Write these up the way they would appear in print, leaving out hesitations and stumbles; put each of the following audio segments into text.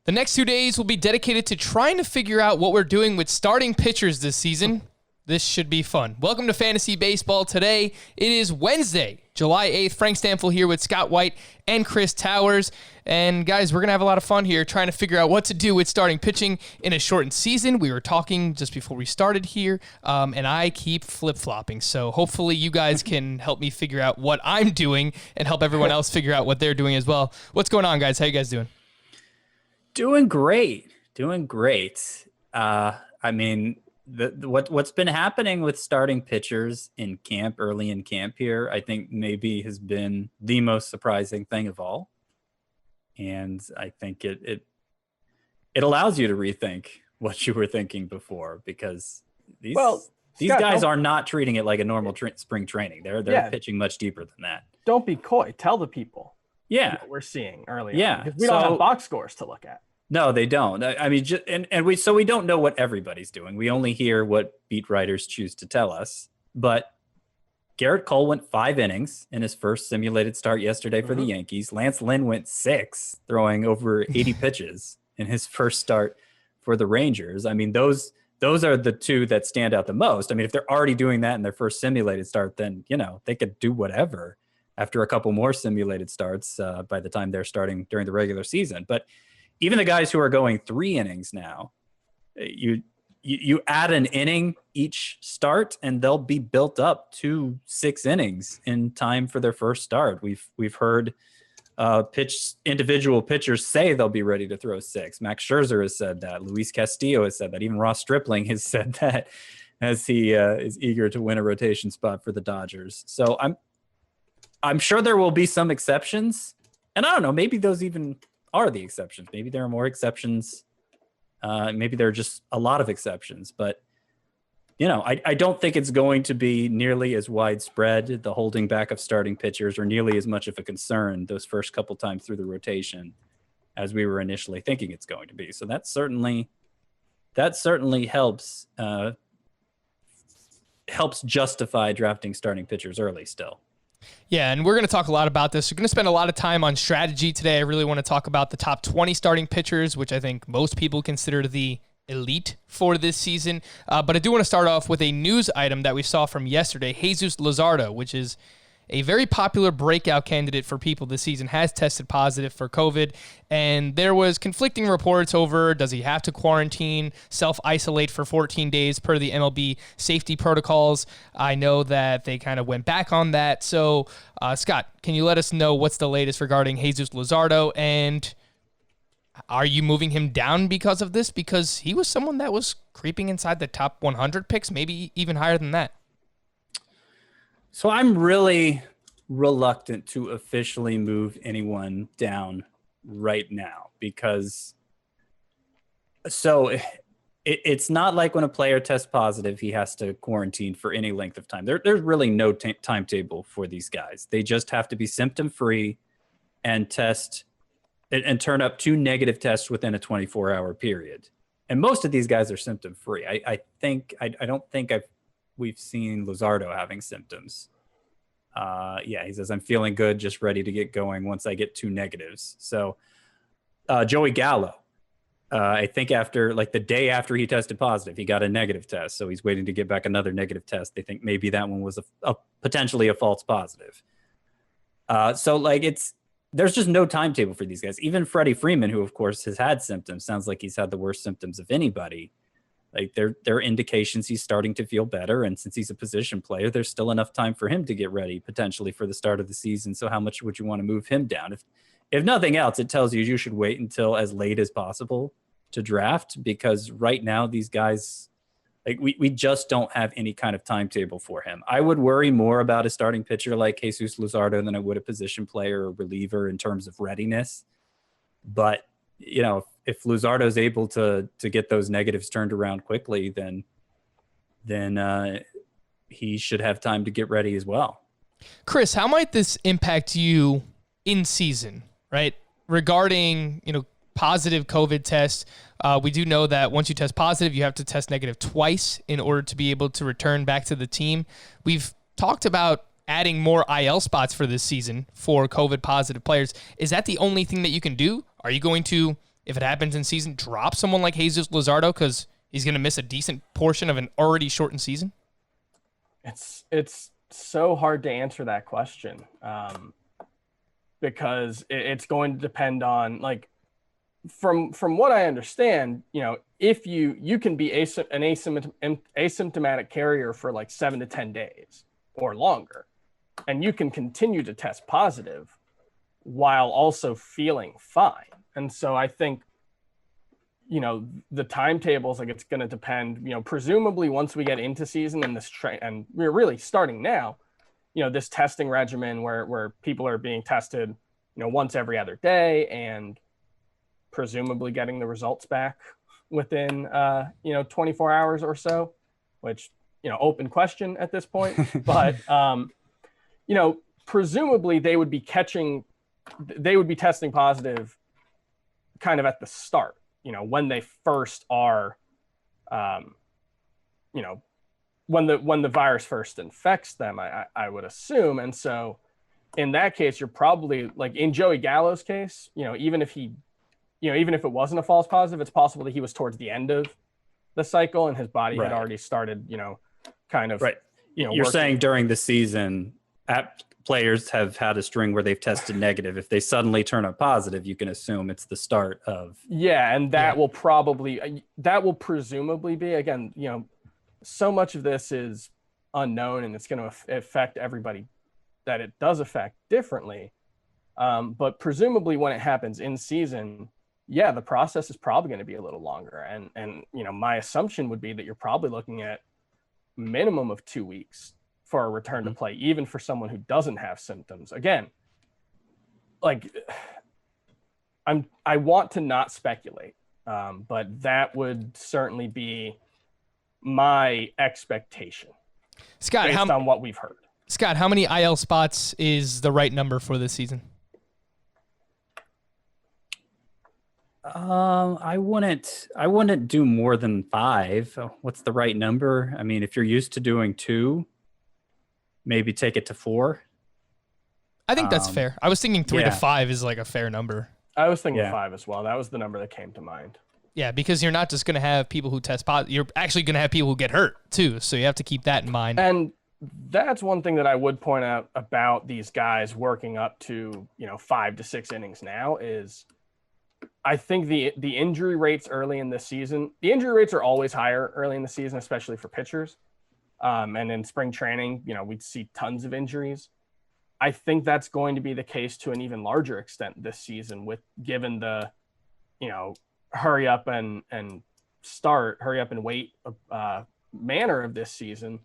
The next 2 days will be dedicated to trying to figure out what we're doing with starting pitchers this season. This should be fun. Welcome to Fantasy Baseball. Today, it is Wednesday, July 8th. Frank Stanfield here with Scott White and Chris Towers. And guys, we're going to have a lot of fun here trying to figure out what to do with starting pitching in a shortened season. We were talking just before we started here, and I keep flip-flopping. So hopefully you guys can help me figure out what I'm doing and help everyone else figure out what they're doing as well. What's going on, guys? How you guys doing? Doing great. What's been happening with starting pitchers in camp, early in camp here, I think maybe has been the most surprising thing of all. And I think it allows you to rethink what you were thinking before, because these Scott, guys are not treating it like a normal spring training. They're pitching much deeper than that. Don't be coy. Tell the people. Yeah, what we're seeing earlier. Yeah, because we don't have box scores to look at. No, they don't. I mean, we don't know what everybody's doing. We only hear what beat writers choose to tell us. But Garrett Cole went 5 innings in his first simulated start yesterday for the Yankees. Lance Lynn went 6, throwing over 80 pitches in his first start for the Rangers. I mean, those are the two that stand out the most. I mean, if they're already doing that in their first simulated start, then, they could do whatever after a couple more simulated starts by the time they're starting during the regular season. But even the guys who are going 3 innings now, you add an inning each start, and they'll be built up to 6 innings in time for their first start. We've heard individual pitchers say they'll be ready to throw 6. Max Scherzer has said that. Luis Castillo has said that. Even Ross Stripling has said that, as he is eager to win a rotation spot for the Dodgers. So I'm sure there will be some exceptions, and I don't know, maybe those even are the exceptions. Maybe there are more exceptions. Maybe there are just a lot of exceptions, but I don't think it's going to be nearly as widespread, the holding back of starting pitchers, or nearly as much of a concern those first couple times through the rotation as we were initially thinking it's going to be. So that certainly helps justify drafting starting pitchers early still. Yeah, and we're going to talk a lot about this. We're going to spend a lot of time on strategy today. I really want to talk about the top 20 starting pitchers, which I think most people consider the elite for this season. But I do want to start off with a news item that we saw from yesterday. Jesus Luzardo, which is a very popular breakout candidate for people this season, has tested positive for COVID, and there was conflicting reports over, does he have to quarantine, self-isolate for 14 days per the MLB safety protocols? I know that they kind of went back on that. So, Scott, can you let us know what's the latest regarding Jesus Luzardo, and are you moving him down because of this? Because he was someone that was creeping inside the top 100 picks, maybe even higher than that. So I'm really reluctant to officially move anyone down right now, because it's not like when a player tests positive, he has to quarantine for any length of time. There's really no timetable for these guys. They just have to be symptom-free and test and turn up 2 negative tests within a 24-hour period. And most of these guys are symptom-free. I don't think we've seen Luzardo having symptoms. He says, I'm feeling good, just ready to get going once I get 2 negatives. So Joey Gallo, I think after the day after he tested positive, he got a negative test. So he's waiting to get back another negative test. They think maybe that one was a potentially a false positive. There's just no timetable for these guys. Even Freddie Freeman, who of course has had symptoms, sounds like he's had the worst symptoms of anybody. Like there are indications he's starting to feel better, and since he's a position player, there's still enough time for him to get ready potentially for the start of the season. So how much would you want to move him down? If nothing else, it tells you should wait until as late as possible to draft, because right now these guys, we just don't have any kind of timetable for him. I would worry more about a starting pitcher like Jesus Luzardo than I would a position player or reliever in terms of readiness. But if Luzardo is able to get those negatives turned around quickly, then he should have time to get ready as well. Chris, how might this impact you in season, right? Regarding, positive COVID tests, we do know that once you test positive, you have to test negative twice in order to be able to return back to the team. We've talked about adding more IL spots for this season for COVID positive players. Is that the only thing that you can do? Are you going to if it happens in season, drop someone like Jesus Luzardo because he's going to miss a decent portion of an already shortened season? It's so hard to answer that question because it's going to depend on, like, from what I understand, if you can be an asymptomatic carrier for like 7 to 10 days or longer, and you can continue to test positive while also feeling fine. And so I think, the timetables, like, it's going to depend, presumably once we get into season and and we're really starting now, this testing regimen where people are being tested, once every other day and presumably getting the results back within 24 hours or so, which, open question at this point. But presumably they would be testing positive kind of at the start, when they first are when the virus first infects them, I would assume. And so in that case, you're probably, like in Joey Gallo's case, even if it wasn't a false positive, it's possible that he was towards the end of the cycle and his body had already started, kind of, You're working. saying during the season, players have had a string where they've tested negative. If they suddenly turn up positive, you can assume it's the start of. Yeah. And that will presumably be, again, so much of this is unknown and it's going to affect everybody that it does affect differently. But presumably when it happens in season, the process is probably going to be a little longer. And my assumption would be that you're probably looking at minimum of 2 weeks for a return to play, even for someone who doesn't have symptoms. Again, like, I want to not speculate, but that would certainly be my expectation, Scott, based on what we've heard. Scott, how many IL spots is the right number for this season? I wouldn't do more than 5. What's the right number? I mean, if you're used to doing 2, maybe take it to 4. I think that's fair. I was thinking 3 to 5 is like a fair number. I was thinking 5 as well. That was the number that came to mind. Yeah, because you're not just going to have people who test positive. You're actually going to have people who get hurt too. So you have to keep that in mind. And that's one thing that I would point out about these guys working up to, 5 to 6 innings now is I think the injury rates early in the season, the injury rates are always higher early in the season, especially for pitchers. And in spring training, we'd see tons of injuries. I think that's going to be the case to an even larger extent this season, given the, hurry up and wait manner of this season.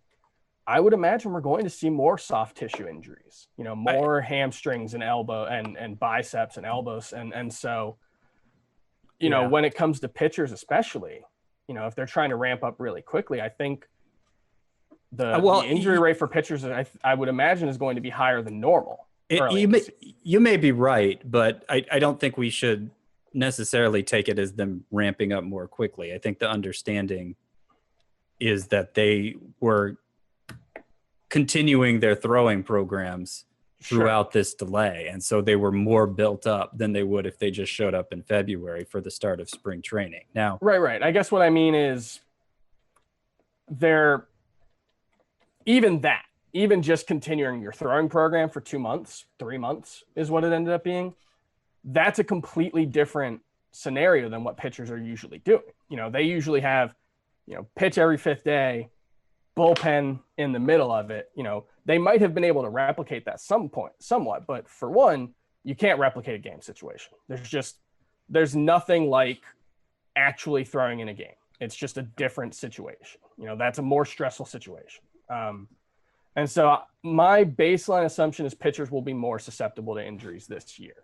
I would imagine we're going to see more soft tissue injuries, more hamstrings and elbow and biceps and elbows. And so, when it comes to pitchers, especially, if they're trying to ramp up really quickly, I think the injury rate for pitchers, I would imagine, is going to be higher than normal. You may be right, but I don't think we should necessarily take it as them ramping up more quickly. I think the understanding is that they were continuing their throwing programs throughout this delay. And so they were more built up than they would if they just showed up in February for the start of spring training. Now, right. I guess what I mean is even just continuing your throwing program for 2 months, 3 months is what it ended up being. That's a completely different scenario than what pitchers are usually doing. They usually have, pitch every 5th day, bullpen in the middle of it. They might have been able to replicate that somewhat, but for one, you can't replicate a game situation. There's nothing like actually throwing in a game. It's just a different situation. That's a more stressful situation. And so my baseline assumption is pitchers will be more susceptible to injuries this year.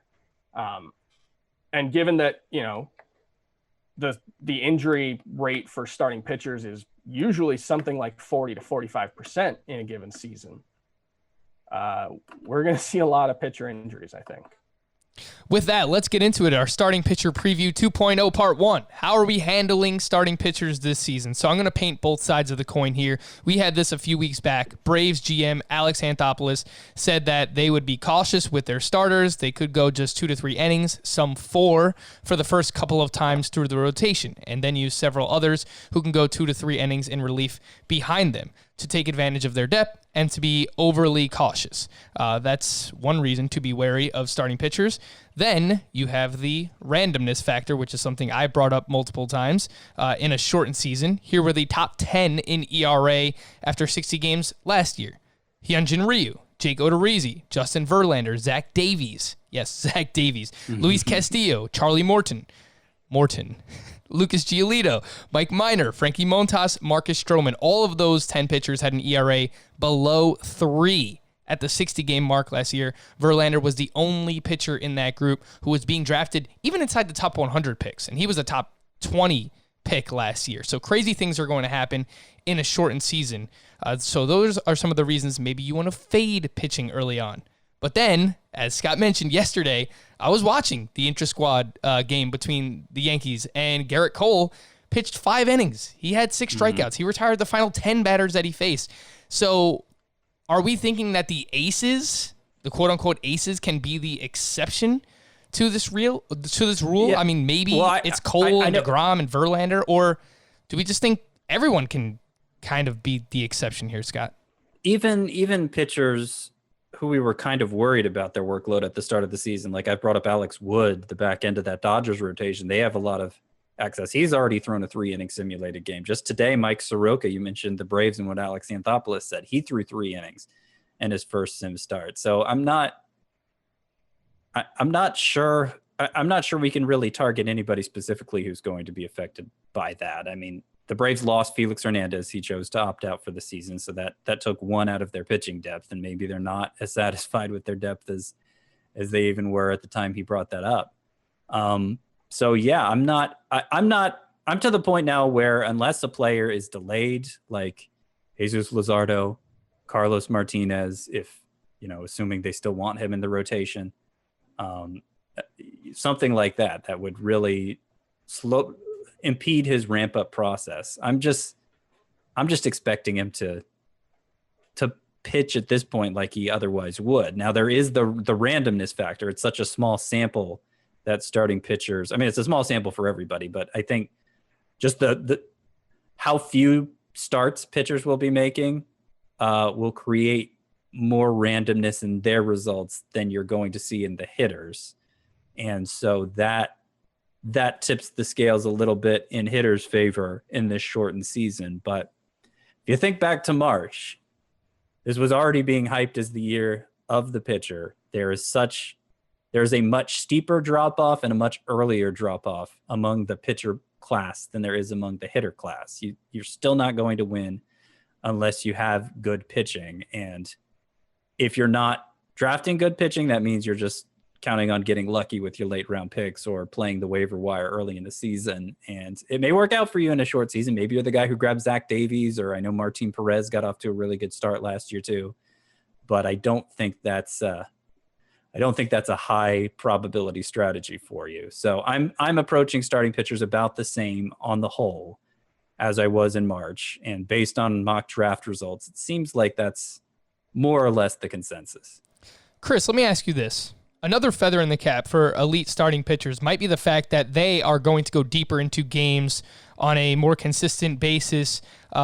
And given that, the injury rate for starting pitchers is usually something like 40 to 45% in a given season, we're going to see a lot of pitcher injuries, I think. With that, let's get into it. Our starting pitcher preview 2.0 part 1. How are we handling starting pitchers this season? So I'm going to paint both sides of the coin here. We had this a few weeks back. Braves GM Alex Anthopoulos said that they would be cautious with their starters. They could go just 2 to 3 innings, some 4 for the first couple of times through the rotation, and then use several others who can go 2 to 3 innings in relief behind them to take advantage of their depth and to be overly cautious. That's one reason to be wary of starting pitchers. Then you have the randomness factor, which is something I brought up multiple times in a shortened season. Here were the top 10 in ERA after 60 games last year. Hyunjin Ryu, Jake Odorizzi, Justin Verlander, Zach Davies. Yes, Zach Davies. Luis Castillo, Charlie Morton. Lucas Giolito, Mike Minor, Frankie Montas, Marcus Stroman. All of those 10 pitchers had an ERA below 3 at the 60-game mark last year. Verlander was the only pitcher in that group who was being drafted even inside the top 100 picks, and he was a top 20 pick last year. So crazy things are going to happen in a shortened season. So those are some of the reasons maybe you want to fade pitching early on. But then, as Scott mentioned yesterday, I was watching the intra-squad game between the Yankees, and Garrett Cole pitched 5 innings. He had 6 strikeouts. He retired the final 10 batters that he faced. So are we thinking that the aces, the quote-unquote aces, can be the exception to this rule? Yeah. I mean, maybe it's Cole and DeGrom and Verlander, or do we just think everyone can kind of be the exception here, Scott? Even pitchers who we were kind of worried about their workload at the start of the season. Like I brought up Alex Wood, the back end of that Dodgers rotation. They have a lot of access. He's already thrown a 3-inning simulated game. Just today, Mike Soroka, you mentioned the Braves and what Alex Anthopoulos said. He threw 3 innings in his first sim start. So I'm not sure. I'm not sure we can really target anybody specifically who's going to be affected by that. I mean, the Braves lost Felix Hernandez. He chose to opt out for the season, so that took one out of their pitching depth, and maybe they're not as satisfied with their depth as they even were at the time he brought that up. So yeah, I'm to the point now where unless a player is delayed, like Jesus Luzardo, Carlos Martinez, if assuming they still want him in the rotation, something like that would really impede his ramp up process. I'm just expecting him to pitch at this point like he otherwise would. Now there is the randomness factor. It's such a small sample that starting pitchers, I mean, it's a small sample for everybody, but I think just the how few starts pitchers will be making will create more randomness in their results than you're going to see in the hitters. And so that tips the scales a little bit in hitters' favor in this shortened season. But if you think back to March, this was already being hyped as the year of the pitcher. There's a much steeper drop-off and a much earlier drop-off among the pitcher class than there is among the hitter class. You're still not going to win unless you have good pitching. And if you're not drafting good pitching, that means you're just counting on getting lucky with your late round picks or playing the waiver wire early in the season. And it may work out for you in a short season. Maybe you're the guy who grabbed Zach Davies, or I know Martin Perez got off to a really good start last year too. But I don't think that's a high probability strategy for you. So I'm approaching starting pitchers about the same on the whole as I was in March. And based on mock draft results, it seems like that's more or less the consensus. Chris, let me ask you this. Another feather in the cap for elite starting pitchers might be the fact that they are going to go deeper into games on a more consistent basis,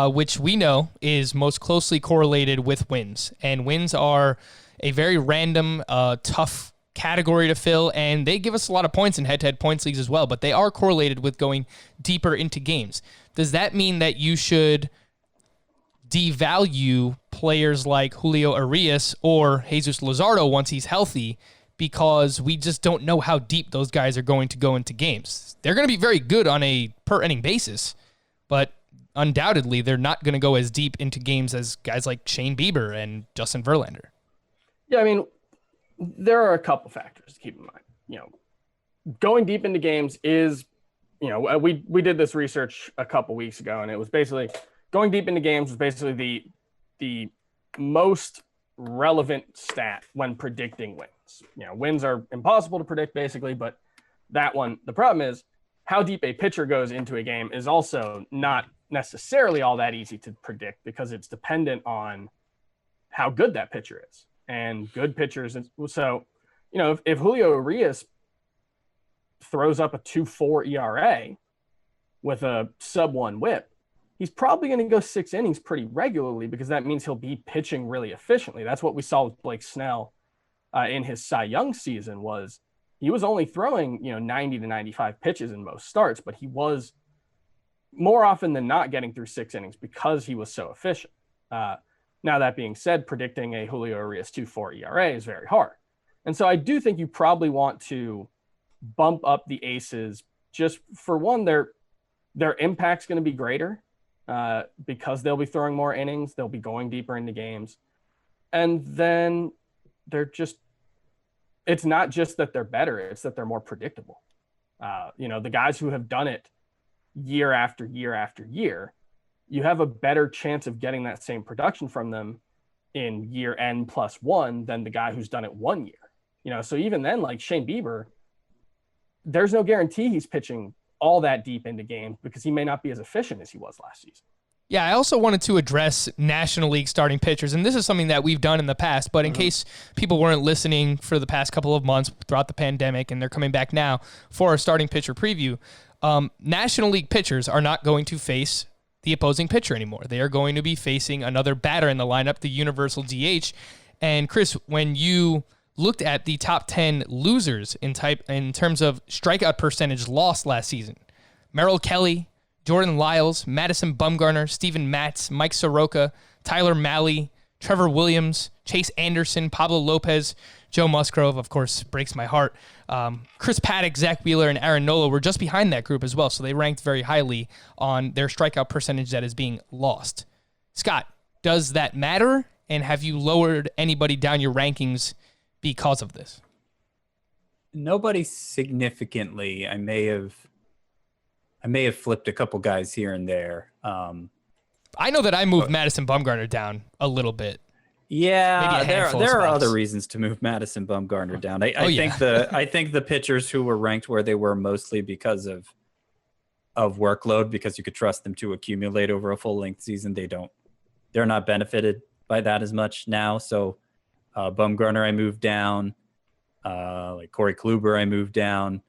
which we know is most closely correlated with wins. And wins are a very random, tough category to fill, and they give us a lot of points in head-to-head points leagues as well, but they are correlated with going deeper into games. Does that mean that you should devalue players like Julio Arias or Jesus Luzardo once he's healthy, because we just don't know how deep those guys are going to go into games? They're going to be very good on a per-inning basis, but undoubtedly they're not going to go as deep into games as guys like Shane Bieber and Justin Verlander. Yeah, I mean, there are a couple factors to keep in mind. Going deep into games is, we did this research a couple weeks ago, and it was basically going deep into games was basically the most relevant stat when predicting wins. wins. Wins are impossible to predict basically, but that one, the problem is how deep a pitcher goes into a game is also not necessarily all that easy to predict because it's dependent on how good that pitcher is. And good pitchers, so, if Julio Urias throws up a 2.4 ERA with a sub-1 whip, he's probably going to go 6 innings pretty regularly because that means he'll be pitching really efficiently. That's what we saw with Blake Snell in his Cy Young season. Was he was only throwing 90 to 95 pitches in most starts, but he was more often than not getting through 6 innings because he was so efficient. Now that being said, predicting a Julio Urias 2.4 ERA is very hard, and so I do think you probably want to bump up the aces just for one. Their impact's going to be greater because they'll be throwing more innings. They'll be going deeper into games. And then it's not just that they're better, it's that they're more predictable. The guys who have done it year after year after year, you have a better chance of getting that same production from them in year N plus 1 than the guy who's done it 1 year. So even then, like Shane Bieber, there's no guarantee he's pitching all that deep into games because he may not be as efficient as he was last season. Yeah, I also wanted to address National League starting pitchers, and this is something that we've done in the past, but in case people weren't listening for the past couple of months throughout the pandemic and they're coming back now for our starting pitcher preview, National League pitchers are not going to face the opposing pitcher anymore. They are going to be facing another batter in the lineup, the universal DH. And Chris, when you looked at the top 10 losers in terms of strikeout percentage lost last season, Merrill Kelly, Jordan Lyles, Madison Bumgarner, Steven Matz, Mike Soroka, Tyler Mahle, Trevor Williams, Chase Anderson, Pablo Lopez, Joe Musgrove, of course, breaks my heart. Chris Paddock, Zach Wheeler, and Aaron Nola were just behind that group as well, so they ranked very highly on their strikeout percentage that is being lost. Scott, does that matter? And have you lowered anybody down your rankings because of this? Nobody significantly. I may have flipped a couple guys here and there. I know that I moved Madison Bumgarner down a little bit. Yeah, there are other reasons to move Madison Bumgarner down. I think the pitchers who were ranked where they were mostly because of workload, because you could trust them to accumulate over a full length season. They're not benefited by that as much now. So Bumgarner I moved down, like Corey Kluber I moved down,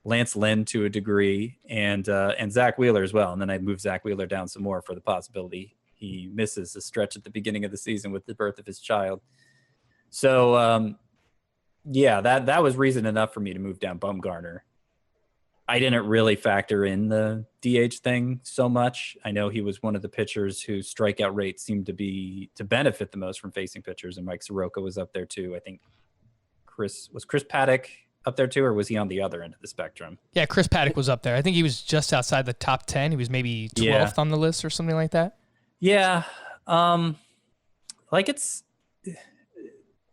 Lance Lynn to a degree, and Zach Wheeler as well. And then I moved Zach Wheeler down some more for the possibility he misses a stretch at the beginning of the season with the birth of his child. So that was reason enough for me to move down Bumgarner. I didn't really factor in the DH thing so much. I know he was one of the pitchers whose strikeout rate seemed to benefit the most from facing pitchers, and Mike Soroka was up there too. I think Chris Paddock up there too, or was he on the other end of the spectrum? Yeah, Chris Paddock was up there. I think he was just outside the top 10. He was maybe 12th on the list or something like that. Yeah. Their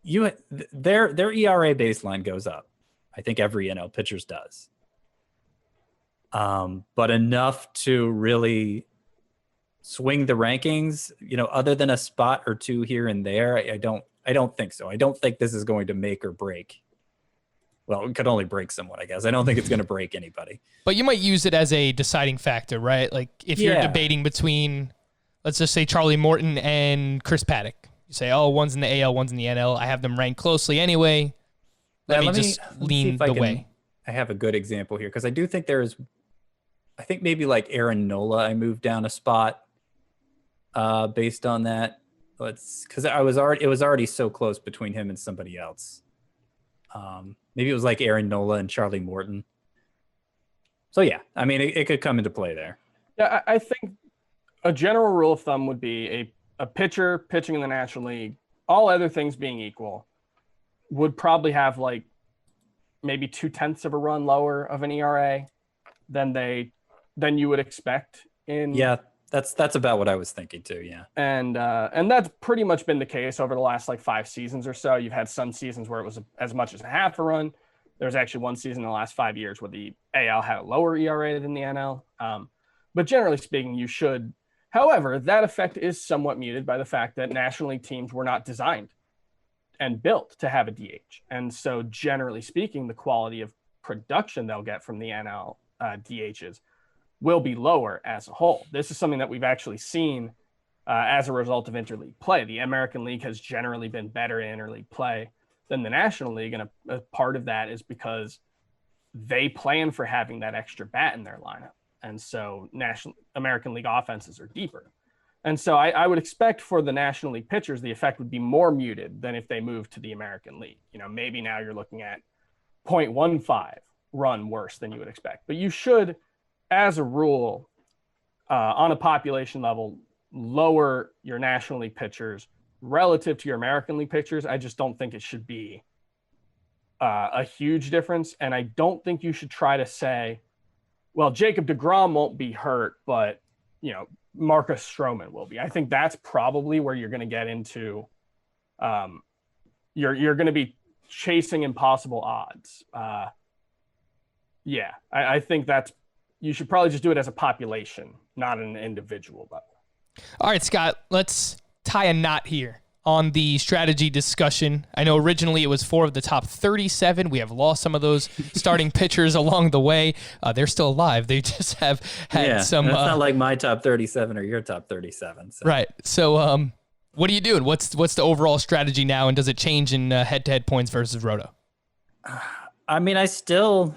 ERA baseline goes up. I think every NL pitcher's does. But enough to really swing the rankings, other than a spot or two here and there, I don't think so. I don't think this is going to make or break. Well, it could only break someone, I guess. I don't think it's going to break anybody. But you might use it as a deciding factor, right? Like if you're debating between, let's just say Charlie Morton and Chris Paddock. You say, one's in the AL, one's in the NL. I have them ranked closely anyway. Let me just lean the way. I have a good example here because I do think I think maybe like Aaron Nola, I moved down a spot based on that. Because it was already so close between him and somebody else. Maybe it was like Aaron Nola and Charlie Morton. So yeah, I mean, it could come into play there. Yeah, I think a general rule of thumb would be a pitcher pitching in the National League, all other things being equal, would probably have like maybe 0.2 of a run lower of an ERA than you would expect in. Yeah, that's about what I was thinking too. Yeah, and that's pretty much been the case over the last like 5 seasons or so. You've had some seasons where it was as much as a half a run. There's actually one season in the last 5 years where the AL had a lower ERA than the NL. But generally speaking, you should. However, that effect is somewhat muted by the fact that National League teams were not designed and built to have a DH. And so generally speaking, the quality of production they'll get from the NL DHs will be lower as a whole. This is something that we've actually seen as a result of interleague play. The American League has generally been better in interleague play than the National League, and a part of that is because they plan for having that extra bat in their lineup. And so American League offenses are deeper. And so I would expect for the National League pitchers, the effect would be more muted than if they moved to the American League. Maybe now you're looking at 0.15 run worse than you would expect. But you should, as a rule, on a population level, lower your National League pitchers relative to your American League pitchers. I just don't think it should be a huge difference. And I don't think you should try to say, well, Jacob deGrom won't be hurt, but, Marcus Stroman will be. I think that's probably where you're going to get into, you're going to be chasing impossible odds. I think you should probably just do it as a population, not at an individual level. All right, Scott, let's tie a knot here on the strategy discussion. I know originally it was 4 of the top 37. We have lost some of those starting pitchers along the way. They're still alive. They just have had some. That's not like my top 37 or your top 37. So. Right. So what are you doing? What's the overall strategy now, and does it change in head-to-head points versus Roto? I mean, I still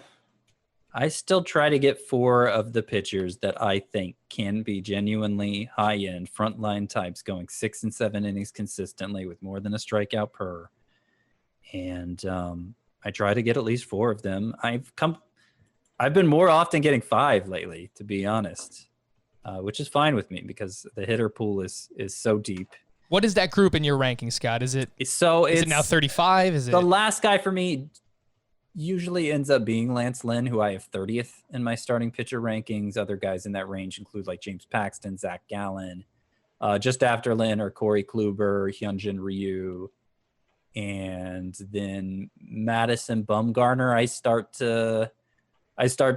try to get 4 of the pitchers that I think can be genuinely high-end frontline types going 6 and 7 innings consistently with more than a strikeout per. And I try to get at least 4 of them. I've been more often getting 5 lately, to be honest, which is fine with me because the hitter pool is so deep. What is that group in your ranking, Scott? Is it now 35? Is it the last guy for me? Usually ends up being Lance Lynn, who I have 30th in my starting pitcher rankings. Other guys in that range include like James Paxton, Zach Gallen. Just after Lynn are Corey Kluber, Hyunjin Ryu, and then Madison Bumgarner. I start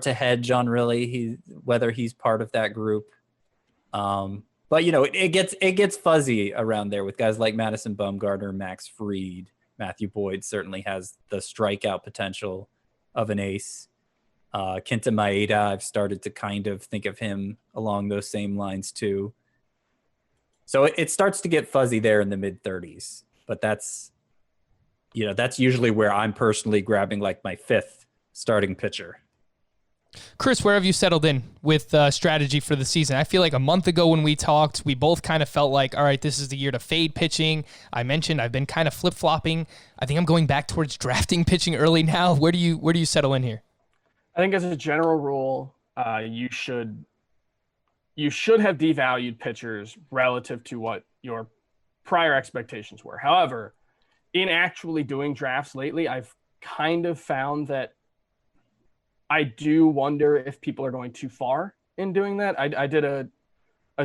to hedge on really whether he's part of that group. But it gets fuzzy around there with guys like Madison Bumgarner, Max Fried. Matthew Boyd certainly has the strikeout potential of an ace. Kenta Maeda, I've started to kind of think of him along those same lines too. So it starts to get fuzzy there in the mid 30s, but that's usually where I'm personally grabbing like my 5th starting pitcher. Chris, where have you settled in with strategy for the season? I feel like a month ago when we talked, we both kind of felt like, all right, this is the year to fade pitching. I mentioned I've been kind of flip-flopping. I think I'm going back towards drafting pitching early now. Where do you settle in here? I think as a general rule, you should have devalued pitchers relative to what your prior expectations were. However, in actually doing drafts lately, I've kind of found that I do wonder if people are going too far in doing that. I did a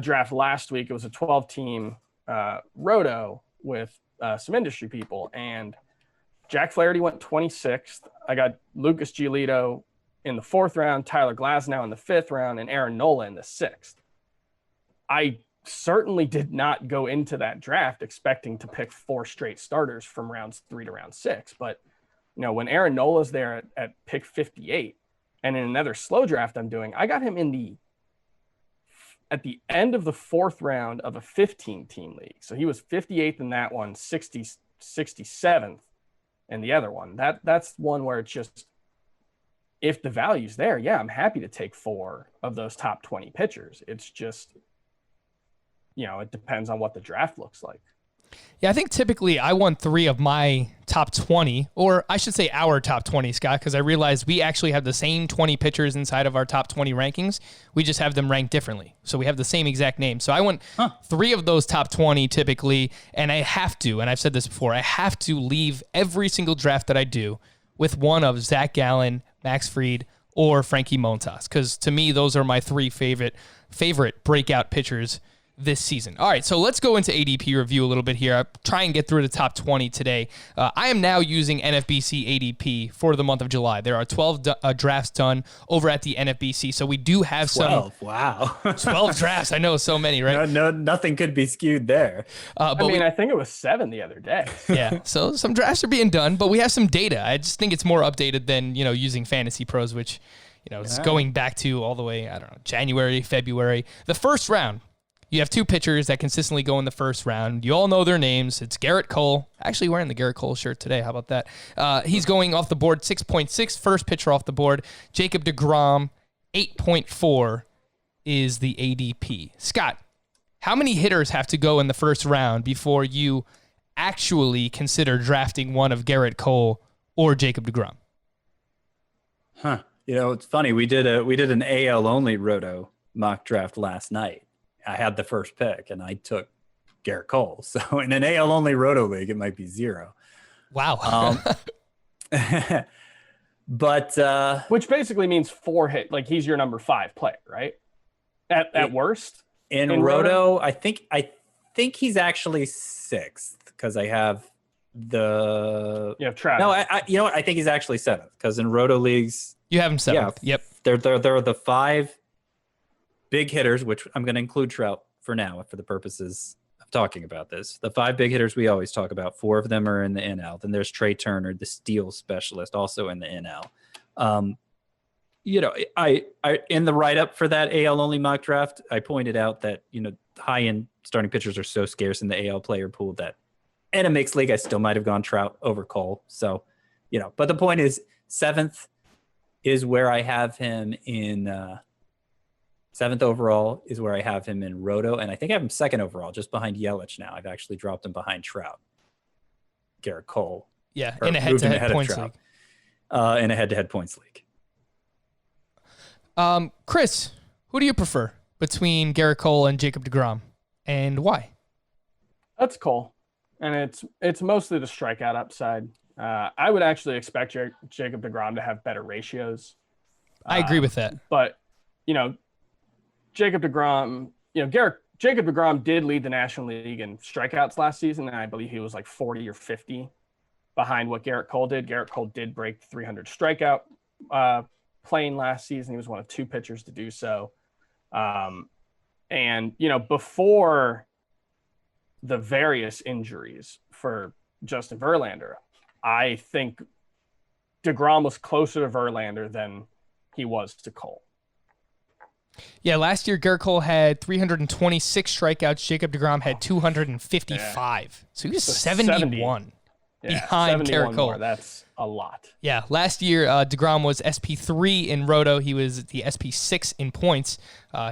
draft last week. It was a 12-team Roto with some industry people, and Jack Flaherty went 26th. I got Lucas Giolito in the 4th round, Tyler Glasnow in the 5th round, and Aaron Nola in the 6th. I certainly did not go into that draft expecting to pick 4 straight starters from rounds 3 to round 6. But when Aaron Nola's there at pick 58, and in another slow draft I'm doing, I got him at the end of the 4th round of a 15-team league. So he was 58th in that one, 67th in the other one. That's one where it's just, if the value's there, yeah, I'm happy to take 4 of those top 20 pitchers. It's just, it depends on what the draft looks like. Yeah, I think typically I want 3 of my top 20, or I should say our top 20, Scott, because I realized we actually have the same 20 pitchers inside of our top 20 rankings. We just have them ranked differently. So we have the same exact name. So I want 3 of those top 20 typically, and I have to, and I've said this before, I have to leave every single draft that I do with one of Zach Gallen, Max Fried, or Frankie Montas, because to me, those are my 3 favorite breakout pitchers this season. All right, so let's go into ADP review a little bit here. I'll try and get through the top 20 today. I am now using NFBC ADP for the month of July. There are 12 drafts done over at the NFBC, so we do have 12, wow. 12 drafts. I know, so many, right? No, nothing could be skewed there. I think it was 7 the other day. Yeah, so some drafts are being done, but we have some data. I just think it's more updated than, using Fantasy Pros, which, is going back to all the way, I don't know, January, February. The first round, you have 2 pitchers that consistently go in the first round. You all know their names. It's Garrett Cole. Actually wearing the Garrett Cole shirt today. How about that? He's going off the board 6.6, first pitcher off the board. Jacob deGrom, 8.4 is the ADP. Scott, how many hitters have to go in the first round before you actually consider drafting one of Garrett Cole or Jacob deGrom? Huh. It's funny. We did an AL only Roto mock draft last night. I had the first pick and I took Garrett Cole. So in an AL only Roto league, it might be 0. Wow. But which basically means 4 hit. Like he's your number 5 player, right? At worst. In Roto, I think he's actually 6th because I have the. You have Travis. No, you know what? I think he's actually 7th because in Roto leagues. You have him 7th. Yeah, yep. They're the 5 big hitters, which I'm going to include Trout for now for the purposes of talking about this. The 5 big hitters we always talk about, 4 of them are in the NL. Then there's Trey Turner, the steal specialist, also in the NL. I in the write-up for that AL only mock draft, I pointed out that, high-end starting pitchers are so scarce in the AL player pool that in a mixed league, I still might have gone Trout over Cole. So, but the point is 7th is where I have him in 7th overall is where I have him in Roto. And I think I have him 2nd overall, just behind Yelich now. I've actually dropped him behind Trout, Garrett Cole. Yeah, in a head-to-head points league. In a head-to-head points league. Chris, who do you prefer between Garrett Cole and Jacob deGrom, and why? That's Cole, and it's mostly the strikeout upside. I would actually expect Jacob deGrom to have better ratios. I agree with that. But, Jacob deGrom, Jacob deGrom did lead the National League in strikeouts last season, and I believe he was like 40 or 50 behind what Garrett Cole did. Garrett Cole did break 300 strikeout plane last season. He was one of 2 pitchers to do so. And, before the various injuries for Justin Verlander, I think deGrom was closer to Verlander than he was to Cole. Yeah, last year Garrett Cole had 326 strikeouts. Jacob deGrom had 255. Yeah. So he was 71 behind Garrett Cole. More. That's a lot. Yeah, last year deGrom was SP3 in Roto. He was the SP6 in points.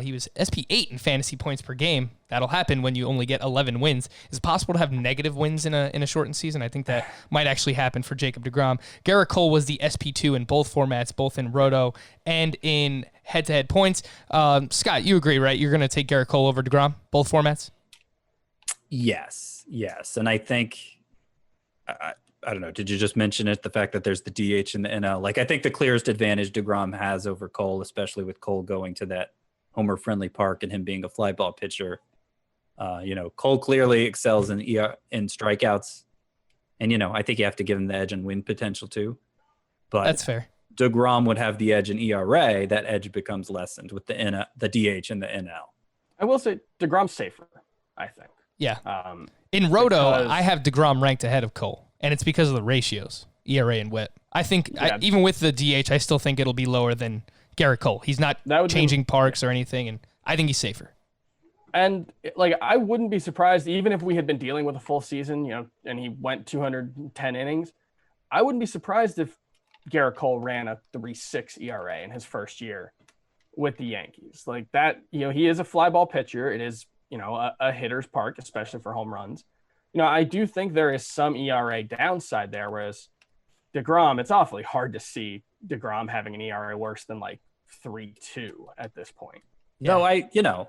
He was SP8 in fantasy points per game. That'll happen when you only get 11 wins. Is it possible to have negative wins in a shortened season? I think that might actually happen for Jacob deGrom. Garrett Cole was the SP2 in both formats, both in Roto and in head-to-head points. Scott, you agree, right? You're going to take Garrett Cole over deGrom, both formats? Yes. And I think, I don't know, did you just mention it? The fact that there's the DH in the NL. Like, I think the clearest advantage deGrom has over Cole, especially with Cole going to that homer-friendly park and him being a fly ball pitcher. Cole clearly excels in strikeouts. And, I think you have to give him the edge and win potential too. But that's fair. deGrom would have the edge in ERA. That edge becomes lessened with the DH and the NL. I will say deGrom's safer, I think. Yeah. In Roto, I have deGrom ranked ahead of Cole, and it's because of the ratios, ERA and WHIP. I think even with the DH, I still think it'll be lower than Garrett Cole. He's not changing parks or anything, and I think he's safer. And I wouldn't be surprised, even if we had been dealing with a full season, and he went 210 innings, I wouldn't be surprised if Garrett Cole ran a 3.6 ERA in his first year with the Yankees. Like that, he is a fly ball pitcher. It is, a hitter's park, especially for home runs. I do think there is some ERA downside there, whereas deGrom, it's awfully hard to see deGrom having an ERA worse than 3.2 at this point. No,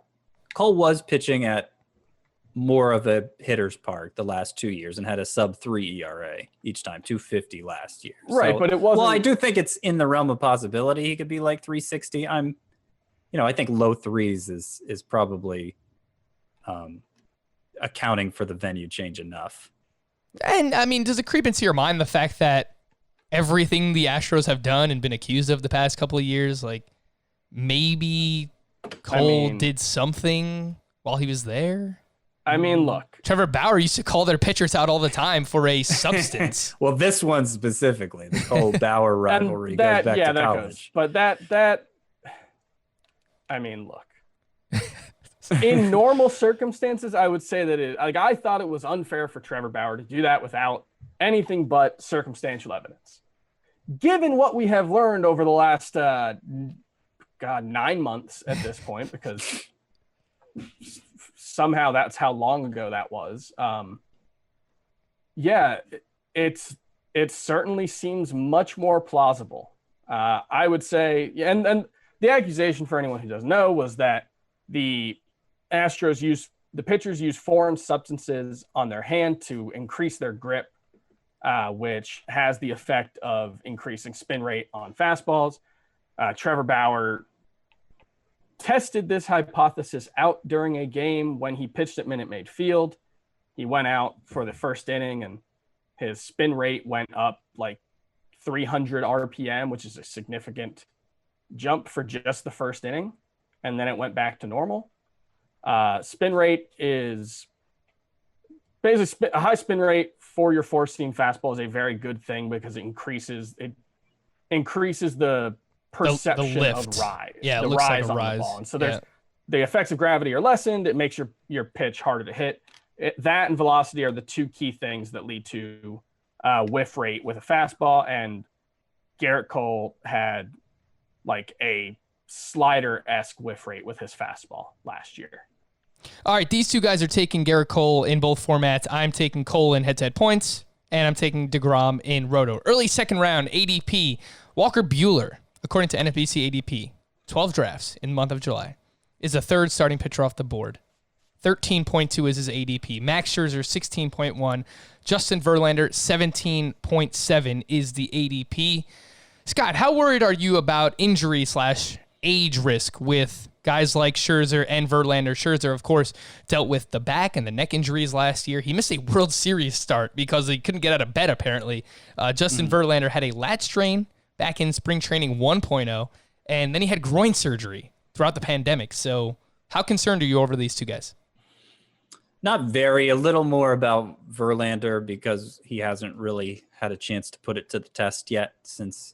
Cole was pitching at more of a hitter's park the last 2 years and had a sub-3 ERA each time, 2.50 last year. Right, but it wasn't. Well, I do think it's in the realm of possibility. He could be 3.60. I think low threes is probably accounting for the venue change enough. And I mean, does it creep into your mind the fact that everything the Astros have done and been accused of the past couple of years, like maybe Cole did something while he was there? I mean, look. Trevor Bauer used to call their pitchers out all the time for a substance. Well, this one specifically, the Cole Bauer rivalry goes back to college. But that, I mean, look. In normal circumstances, I would say that I thought it was unfair for Trevor Bauer to do that without anything but circumstantial evidence. Given what we have learned over the last, 9 months at this point, because somehow that's how long ago that was. It certainly seems much more plausible. I would say, and the accusation, for anyone who doesn't know, was that the pitchers use foreign substances on their hand to increase their grip, which has the effect of increasing spin rate on fastballs. Trevor Bauer tested this hypothesis out during a game when he pitched at Minute Maid Field. He went out for the first inning and his spin rate went up like 300 RPM, which is a significant jump for just the first inning. And then it went back to normal. Spin rate is basically a high spin rate for your four-seam fastball is a very good thing because it increases the perception the lift. of rise. Yeah, it the looks rise like a on rise. the ball. And so the effects of gravity are lessened. It makes your pitch harder to hit. That and velocity are the two key things that lead to whiff rate with a fastball. And Garrett Cole had like a slider-esque whiff rate with his fastball last year. All right, these two guys are taking Garrett Cole in both formats. I'm taking Cole in head-to-head points, and I'm taking DeGrom in Roto. Early second round, ADP, Walker Buehler, according to NFBC ADP, 12 drafts in the month of July, is the third starting pitcher off the board. 13.2 is his ADP. Max Scherzer, 16.1. Justin Verlander, 17.7 is the ADP. Scott, how worried are you about injury/age risk with guys like Scherzer and Verlander? Scherzer, of course, dealt with the back and the neck injuries last year. He missed a World Series start because he couldn't get out of bed, apparently. Justin Verlander had a lat strain back in spring training 1.0, and then he had groin surgery throughout the pandemic. So how concerned are you over these two guys? Not very. A little more about Verlander because he hasn't really had a chance to put it to the test yet since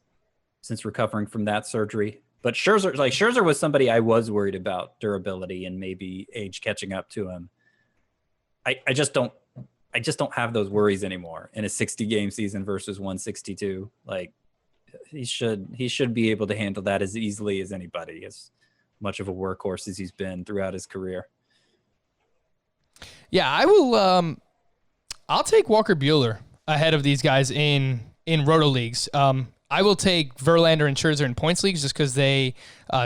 recovering from that surgery. But Scherzer was somebody I was worried about durability and maybe age catching up to him. I just don't have those worries anymore in a 60-game season versus 162. Like he should be able to handle that as easily as anybody, as much of a workhorse as he's been throughout his career. Yeah, I will. I'll take Walker Buehler ahead of these guys in Roto leagues. I will take Verlander and Scherzer in points leagues just because they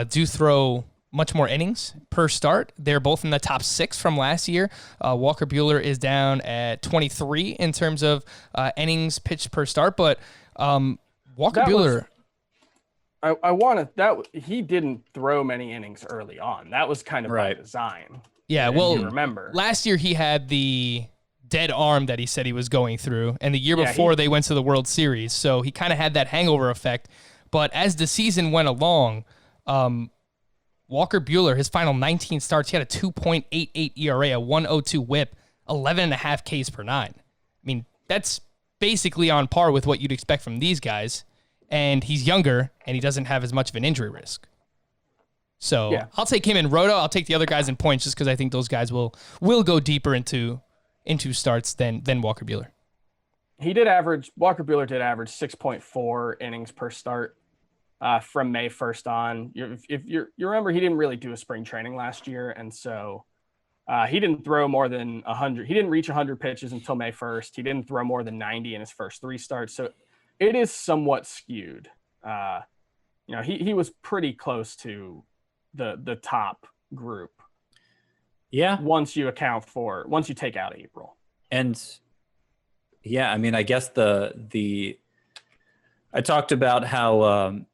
do throw much more innings per start. They're both in the top 6 from last year. Walker Buehler is down at 23 in terms of innings pitched per start, but Walker Buehler. He didn't throw many innings early on. That was kind of by design. Yeah, well, you remember last year he had the dead arm that he said he was going through, and the year before they went to the World Series, so he kind of had that hangover effect. But as the season went along, Walker Buehler, his final 19 starts, he had a 2.88 ERA, a 1.02 WHIP, 11.5 Ks per nine. I mean, that's basically on par with what you'd expect from these guys, and he's younger, and he doesn't have as much of an injury risk. So I'll take him in Roto. I'll take the other guys in points just because I think those guys will go deeper into starts than Walker Buehler. Walker Buehler did average 6.4 innings per start from May 1st on. If you remember, he didn't really do a spring training last year, and so he didn't throw more than 100. He didn't reach 100 pitches until May 1st. He didn't throw more than 90 in his first 3 starts, so it is somewhat skewed. He was pretty close to the top group. Yeah. Once you take out April. And yeah, I mean, I guess I talked about how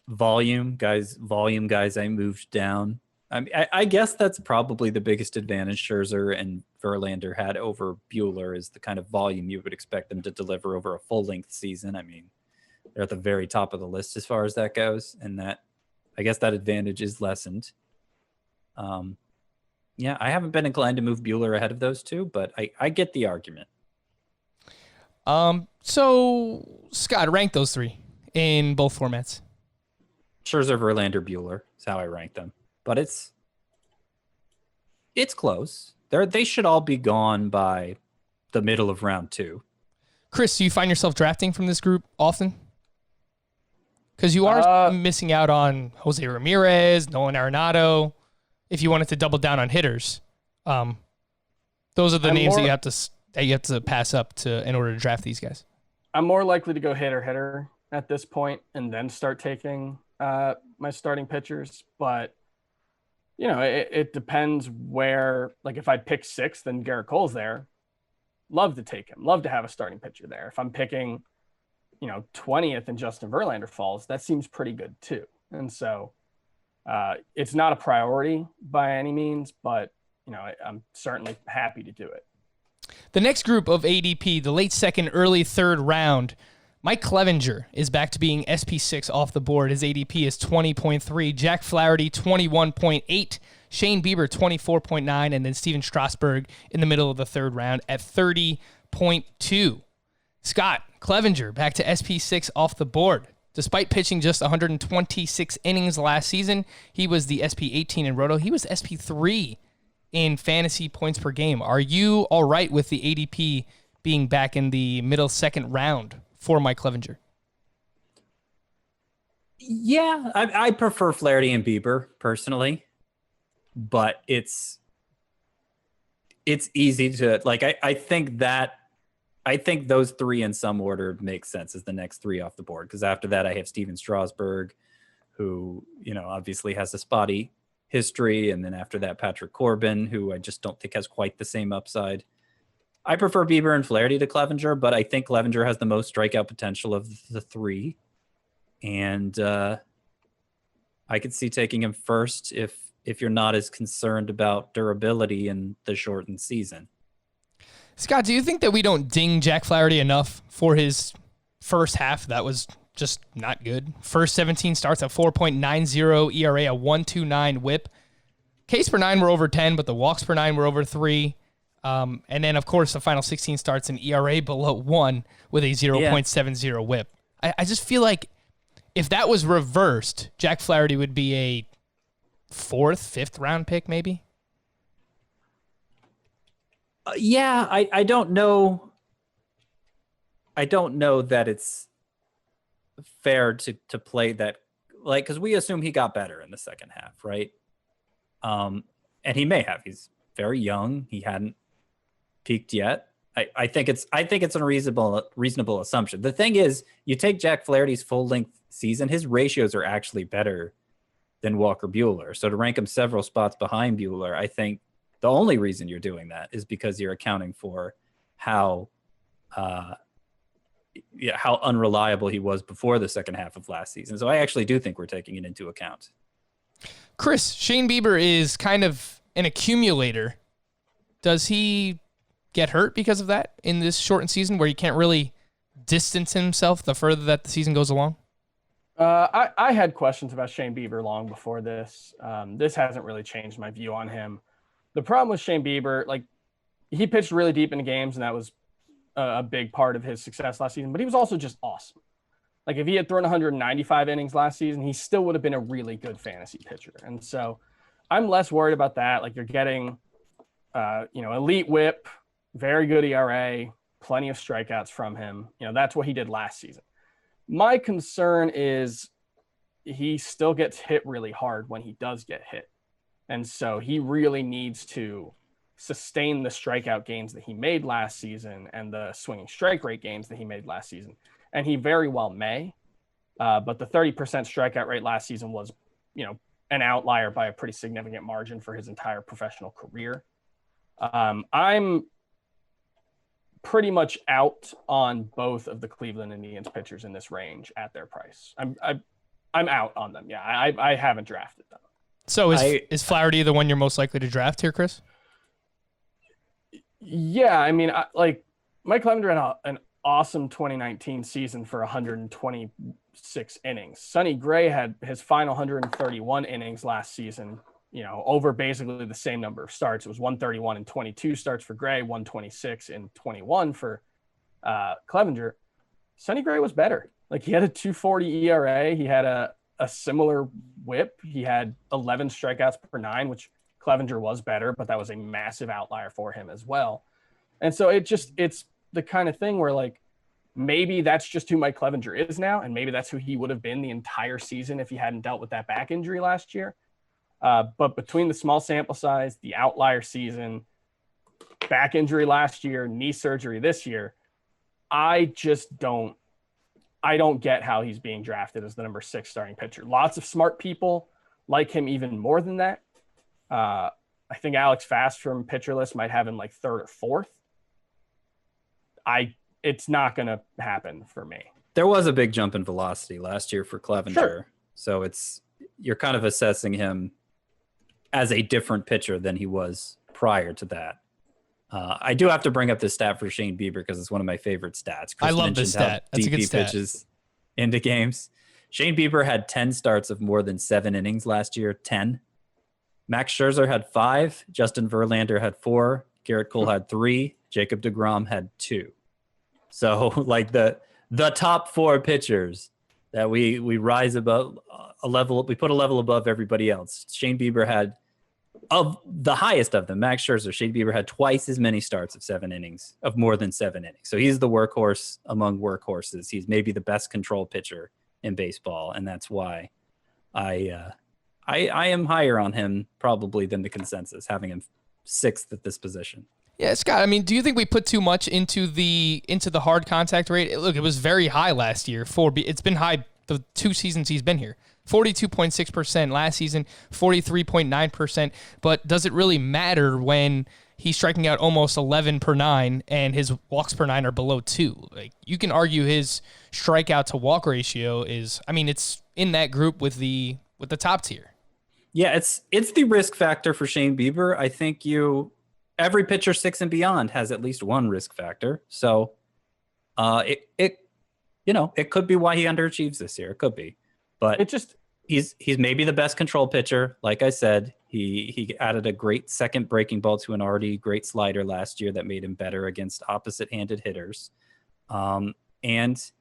volume guys I moved down I mean, I guess that's probably the biggest advantage Scherzer and Verlander had over Bueller is the kind of volume you would expect them to deliver over a full length season. I mean, they're at the very top of the list as far as that goes, and that I guess that advantage is lessened. Yeah, I haven't been inclined to move Bueller ahead of those two, but I get the argument. So Scott, rank those three in both formats. Scherzer, Verlander, Bueller is how I rank them, but it's close. They should all be gone by the middle of round 2. Chris, do you find yourself drafting from this group often? Because you are missing out on Jose Ramirez, Nolan Arenado. If you wanted to double down on hitters, those are the names that you have to pass up to in order to draft these guys. I'm more likely to go hitter at this point and then start taking my starting pitchers. But, you know, it depends where, like if I pick 6th and Garrett Cole's there, love to take him. Love to have a starting pitcher there. If I'm picking, 20th and Justin Verlander falls, that seems pretty good too. And so it's not a priority by any means, but, I'm certainly happy to do it. The next group of ADP, the late second, early third round, Mike Clevenger is back to being SP6 off the board. His ADP is 20.3. Jack Flaherty, 21.8. Shane Bieber, 24.9. And then Steven Strasburg in the middle of the third round at 30.2. Scott, Clevenger back to SP6 off the board. Despite pitching just 126 innings last season, he was the SP18 in Roto. He was SP3 in fantasy points per game. Are you all right with the ADP being back in the middle second round for Mike Clevenger? Yeah, I prefer Flaherty and Bieber personally, but it's easy to like. I think those three in some order make sense as the next 3 off the board, because after that I have Steven Strasburg, who obviously has a spotty history, and then after that Patrick Corbin, who I just don't think has quite the same upside. I prefer Bieber and Flaherty to Clevenger, but I think Clevenger has the most strikeout potential of the 3, and I could see taking him first if you're not as concerned about durability in the shortened season. Scott, do you think that we don't ding Jack Flaherty enough for his first half? That was just not good. First 17 starts at 4.90 ERA, a 1.29 whip. Ks per 9 were over 10, but the walks per 9 were over 3. And then, of course, the final 16 starts an ERA below 1 with a 0.70 whip. I just feel like if that was reversed, Jack Flaherty would be a 4th, 5th round pick, maybe. Yeah, I don't know. I don't know that it's fair to play that, like, because we assume he got better in the second half, right? And he may have. He's very young. He hadn't peaked yet. I think it's a reasonable assumption. The thing is, you take Jack Flaherty's full length season, his ratios are actually better than Walker Buehler. So to rank him several spots behind Buehler, I think the only reason you're doing that is because you're accounting for how unreliable he was before the second half of last season. So I actually do think we're taking it into account. Chris, Shane Bieber is kind of an accumulator. Does he get hurt because of that in this shortened season where he can't really distance himself the further that the season goes along? I had questions about Shane Bieber long before this. This hasn't really changed my view on him. The problem with Shane Bieber, like, he pitched really deep into games, and that was a big part of his success last season, but he was also just awesome. Like, if he had thrown 195 innings last season, he still would have been a really good fantasy pitcher. And so I'm less worried about that. Like, you're getting, elite whip, very good ERA, plenty of strikeouts from him. That's what he did last season. My concern is he still gets hit really hard when he does get hit. And so he really needs to sustain the strikeout gains that he made last season and the swinging strike rate gains that he made last season. And he very well may. But the 30% strikeout rate last season was, an outlier by a pretty significant margin for his entire professional career. I'm pretty much out on both of the Cleveland Indians pitchers in this range at their price. I'm out on them. Yeah, I haven't drafted them. So is Flaherty the one you're most likely to draft here, Chris? Yeah, I mean, Mike Clevenger had an awesome 2019 season for 126 innings. Sonny Gray had his final 131 innings last season, over basically the same number of starts. It was 131 and 22 starts for Gray, 126 and 21 for Clevenger. Sonny Gray was better. Like, he had a 2.40 ERA. He had a similar whip. He had 11 strikeouts per 9, which Clevenger was better, but that was a massive outlier for him as well. And so it's the kind of thing where, like, maybe that's just who Mike Clevenger is now, and maybe that's who he would have been the entire season if he hadn't dealt with that back injury last year. But between the small sample size, the outlier season, back injury last year, knee surgery this year, I don't get how he's being drafted as the number 6 starting pitcher. Lots of smart people like him even more than that. I think Alex Fast from Pitcher List might have him like 3rd or 4th. It's not going to happen for me. There was a big jump in velocity last year for Clevenger. Sure. So you're kind of assessing him as a different pitcher than he was prior to that. I do have to bring up this stat for Shane Bieber because it's one of my favorite stats. I love this stat. That's a good stat. Pitches into games. Shane Bieber had 10 starts of more than 7 innings last year. 10. Max Scherzer had 5. Justin Verlander had 4. Garrett Cole had 3. Jacob deGrom had 2. So, like, the top 4 pitchers that we rise above a level, we put a level above everybody else. Shane Bieber had, of the highest of them, Max Scherzer, Shane Bieber had twice as many starts of 7 innings, of more than 7 innings. So he's the workhorse among workhorses. He's maybe the best control pitcher in baseball, and that's why I am higher on him probably than the consensus, having him 6th at this position. Yeah, Scott, I mean, do you think we put too much into the hard contact rate? Look, it was very high last year. It's been high the 2 seasons he's been here. 42.6% last season, 43.9%. But does it really matter when he's striking out almost 11 per 9 and his walks per 9 are below 2? Like, you can argue his strikeout to walk ratio is, I mean, it's in that group with the top tier. Yeah, it's the risk factor for Shane Bieber. I think every pitcher 6 and beyond has at least one risk factor. So it could be why he underachieves this year. It could be. But he's maybe the best control pitcher. Like I said, he added a great second breaking ball to an already great slider last year that made him better against opposite-handed hitters. And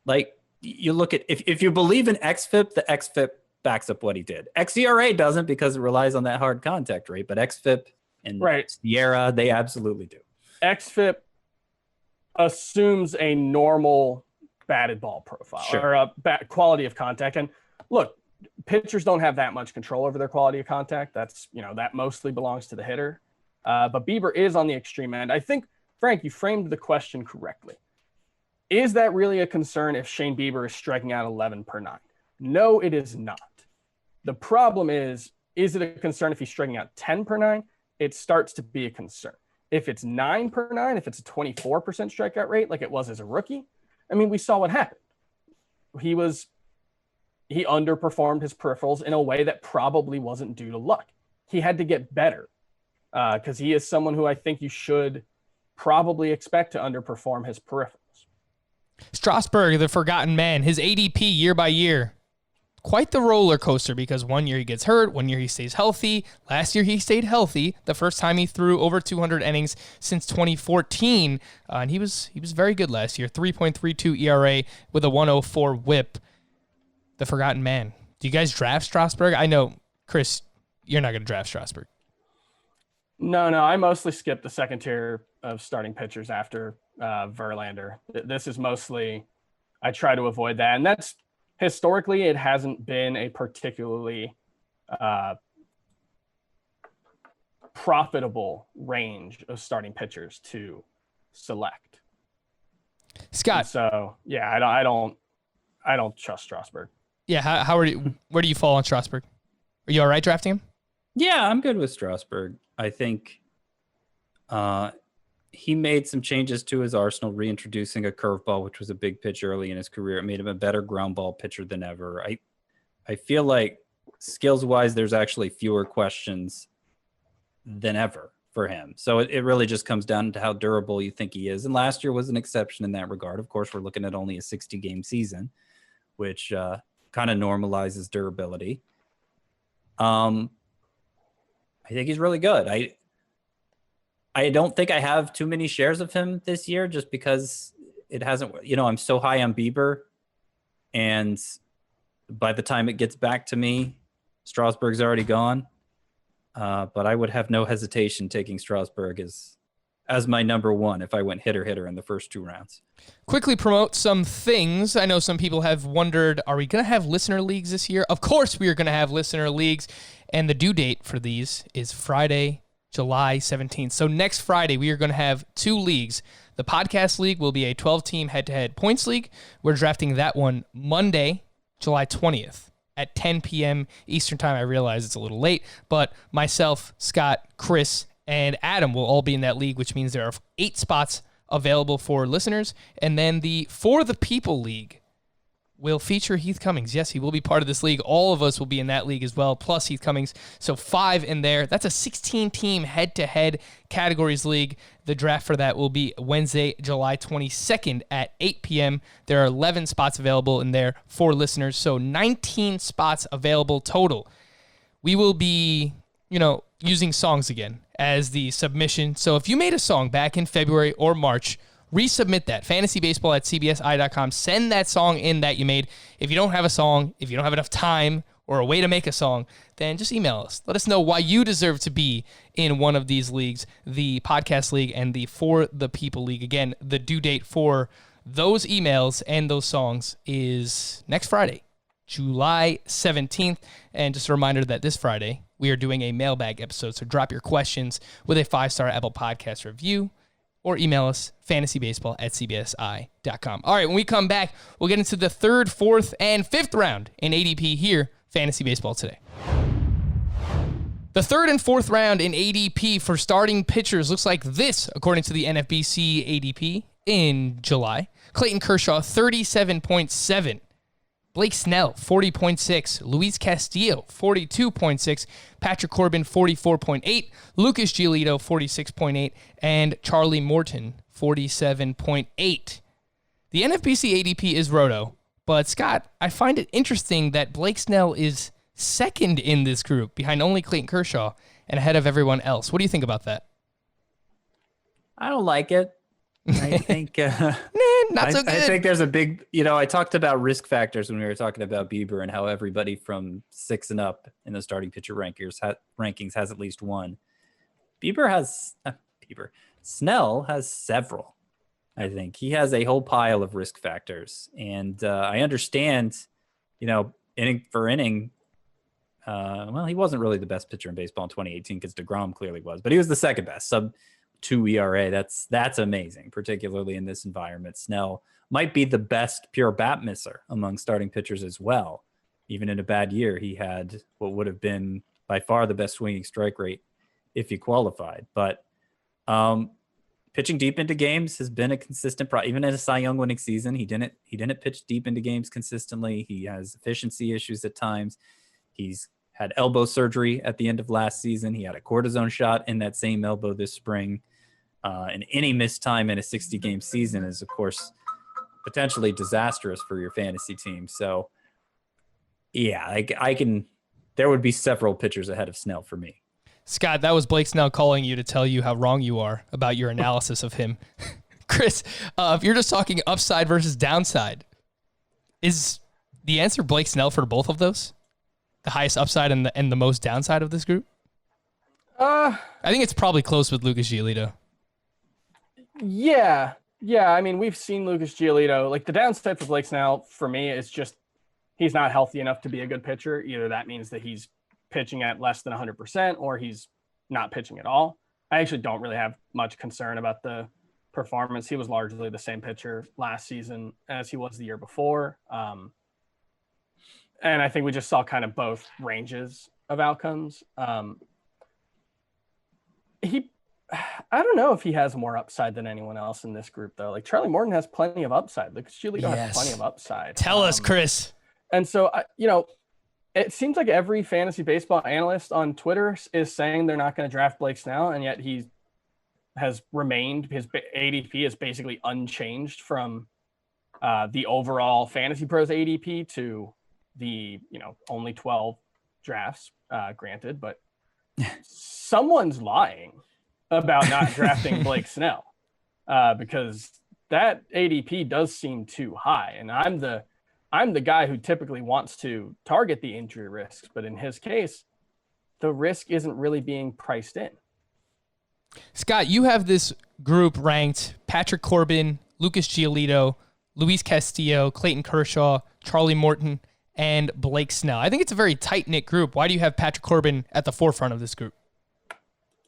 like, you look at, if you believe in XFIP, the XFIP backs up what he did. xERA doesn't because it relies on that hard contact rate, but XFIP and Sierra, they absolutely do. XFIP assumes a normal batted ball profile, sure, or a quality of contact. And look, pitchers don't have that much control over their quality of contact. That's, that mostly belongs to the hitter. But Bieber is on the extreme end. I think, Frank, you framed the question correctly. Is that really a concern if Shane Bieber is striking out 11 per 9? No, it is not. The problem is it a concern if he's striking out 10 per 9? It starts to be a concern. If it's 9 per 9, if it's a 24% strikeout rate like it was as a rookie, I mean, we saw what happened. He underperformed his peripherals in a way that probably wasn't due to luck. He had to get better because he is someone who I think you should probably expect to underperform his peripherals. Strasburg, the forgotten man, his ADP year by year, quite the roller coaster because 1 year he gets hurt, 1 year he stays healthy. Last year he stayed healthy, the first time he threw over 200 innings since 2014, and he was very good last year. 3.32 ERA with a 104 WHIP. The forgotten man. Do you guys draft Strasburg? I know, Chris, you're not going to draft Strasburg. No, I mostly skip the second tier of starting pitchers after Verlander. This is mostly, I try to avoid that, and that's historically, it hasn't been a particularly profitable range of starting pitchers to select. Scott. And so, yeah, I don't trust Strasburg. Yeah, how are you? Where do you fall on Strasburg? Are you all right drafting him? Yeah, I'm good with Strasburg. I think he made some changes to his arsenal, reintroducing a curveball, which was a big pitch early in his career. It made him a better ground ball pitcher than ever. I feel like skills wise, there's actually fewer questions than ever for him. So it really just comes down to how durable you think he is. And last year was an exception in that regard. Of course, we're looking at only a 60 game season, which kind of normalizes durability. I think he's really good. I don't think I have too many shares of him this year just because it hasn't, I'm so high on Bieber, and by the time it gets back to me, Strasburg's already gone. But I would have no hesitation taking Strasburg as my number one if I went hitter in the first 2 rounds. Quickly promote some things. I know some people have wondered, are we going to have listener leagues this year? Of course we are going to have listener leagues, and the due date for these is Friday, July 17th. So next Friday, we are going to have 2 leagues. The podcast league will be a 12-team head-to-head points league. We're drafting that one Monday, July 20th at 10 p.m. Eastern time. I realize it's a little late, but myself, Scott, Chris, and Adam will all be in that league, which means there are 8 spots available for listeners. And then the For the People League will feature Heath Cummings. Yes, he will be part of this league. All of us will be in that league as well, plus Heath Cummings. So 5 in there. That's a 16-team head-to-head categories league. The draft for that will be Wednesday, July 22nd at 8 p.m. There are 11 spots available in there for listeners, so 19 spots available total. We will be, using songs again as the submission. So if you made a song back in February or March, resubmit that, fantasybaseball@cbsi.com. Send that song in that you made. If you don't have a song, if you don't have enough time or a way to make a song, then just email us. Let us know why you deserve to be in one of these leagues, the podcast league and the For the People league. Again, the due date for those emails and those songs is next Friday, July 17th. And just a reminder that this Friday, we are doing a mailbag episode, so drop your questions with a 5-star Apple Podcast review, or email us, fantasybaseball@cbsi.com. All right, when we come back, we'll get into the 3rd, 4th, and 5th round in ADP here, Fantasy Baseball Today. The 3rd and 4th round in ADP for starting pitchers looks like this, according to the NFBC ADP in July. Clayton Kershaw, 37.7. Blake Snell, 40.6. Luis Castillo, 42.6. Patrick Corbin, 44.8. Lucas Giolito, 46.8. And Charlie Morton, 47.8. The NFBC ADP is Roto, but Scott, I find it interesting that Blake Snell is second in this group, behind only Clayton Kershaw and ahead of everyone else. What do you think about that? I don't like it. I think not so good. I think there's a big, I talked about risk factors when we were talking about Bieber and how everybody from 6 and up in the starting pitcher rankings has at least one. Snell has several. I think he has a whole pile of risk factors, and I understand, inning for inning. Well, he wasn't really the best pitcher in baseball in 2018 because DeGrom clearly was, but he was the second best, sub 2 ERA. That's amazing, particularly in this environment. Snell might be the best pure bat misser among starting pitchers as well. Even in a bad year, he had what would have been by far the best swinging strike rate if he qualified. But pitching deep into games has been a consistent even in a Cy Young winning season. He didn't pitch deep into games consistently. He has efficiency issues at times. He's had elbow surgery at the end of last season. He had a cortisone shot in that same elbow this spring. And any missed time in a 60-game season is, of course, potentially disastrous for your fantasy team. So, yeah, there would be several pitchers ahead of Snell for me. Scott, that was Blake Snell calling you to tell you how wrong you are about your analysis of him. Chris, if you're just talking upside versus downside, is the answer Blake Snell for both of those? The highest upside and the most downside of this group? I think it's probably close with Lucas Giolito. Yeah. I mean, we've seen Lucas Giolito. Like, the downside for Blake Snell, for me, is just he's not healthy enough to be a good pitcher. Either that means that he's pitching at less than 100% or he's not pitching at all. I actually don't really have much concern about the performance. He was largely the same pitcher last season as he was the year before. And I think we just saw kind of both ranges of outcomes. I don't know if he has more upside than anyone else in this group, though. Like, Charlie Morton has plenty of upside. Lucas Giolito has plenty of upside. Tell us, Chris. And so, It seems like every fantasy baseball analyst on Twitter is saying they're not going to draft Blake Snell, and yet he has remained. His ADP is basically unchanged from the overall Fantasy Pros ADP to the only 12 drafts granted, but someone's lying about not drafting Blake Snell because that ADP does seem too high, and I'm the guy who typically wants to target the injury risks, but in his case, the risk isn't really being priced in. Scott, you have this group ranked Patrick Corbin, Lucas Giolito, Luis Castillo, Clayton Kershaw, Charlie Morton, and Blake Snell. I think it's a very tight-knit group. Why do you have Patrick Corbin at the forefront of this group?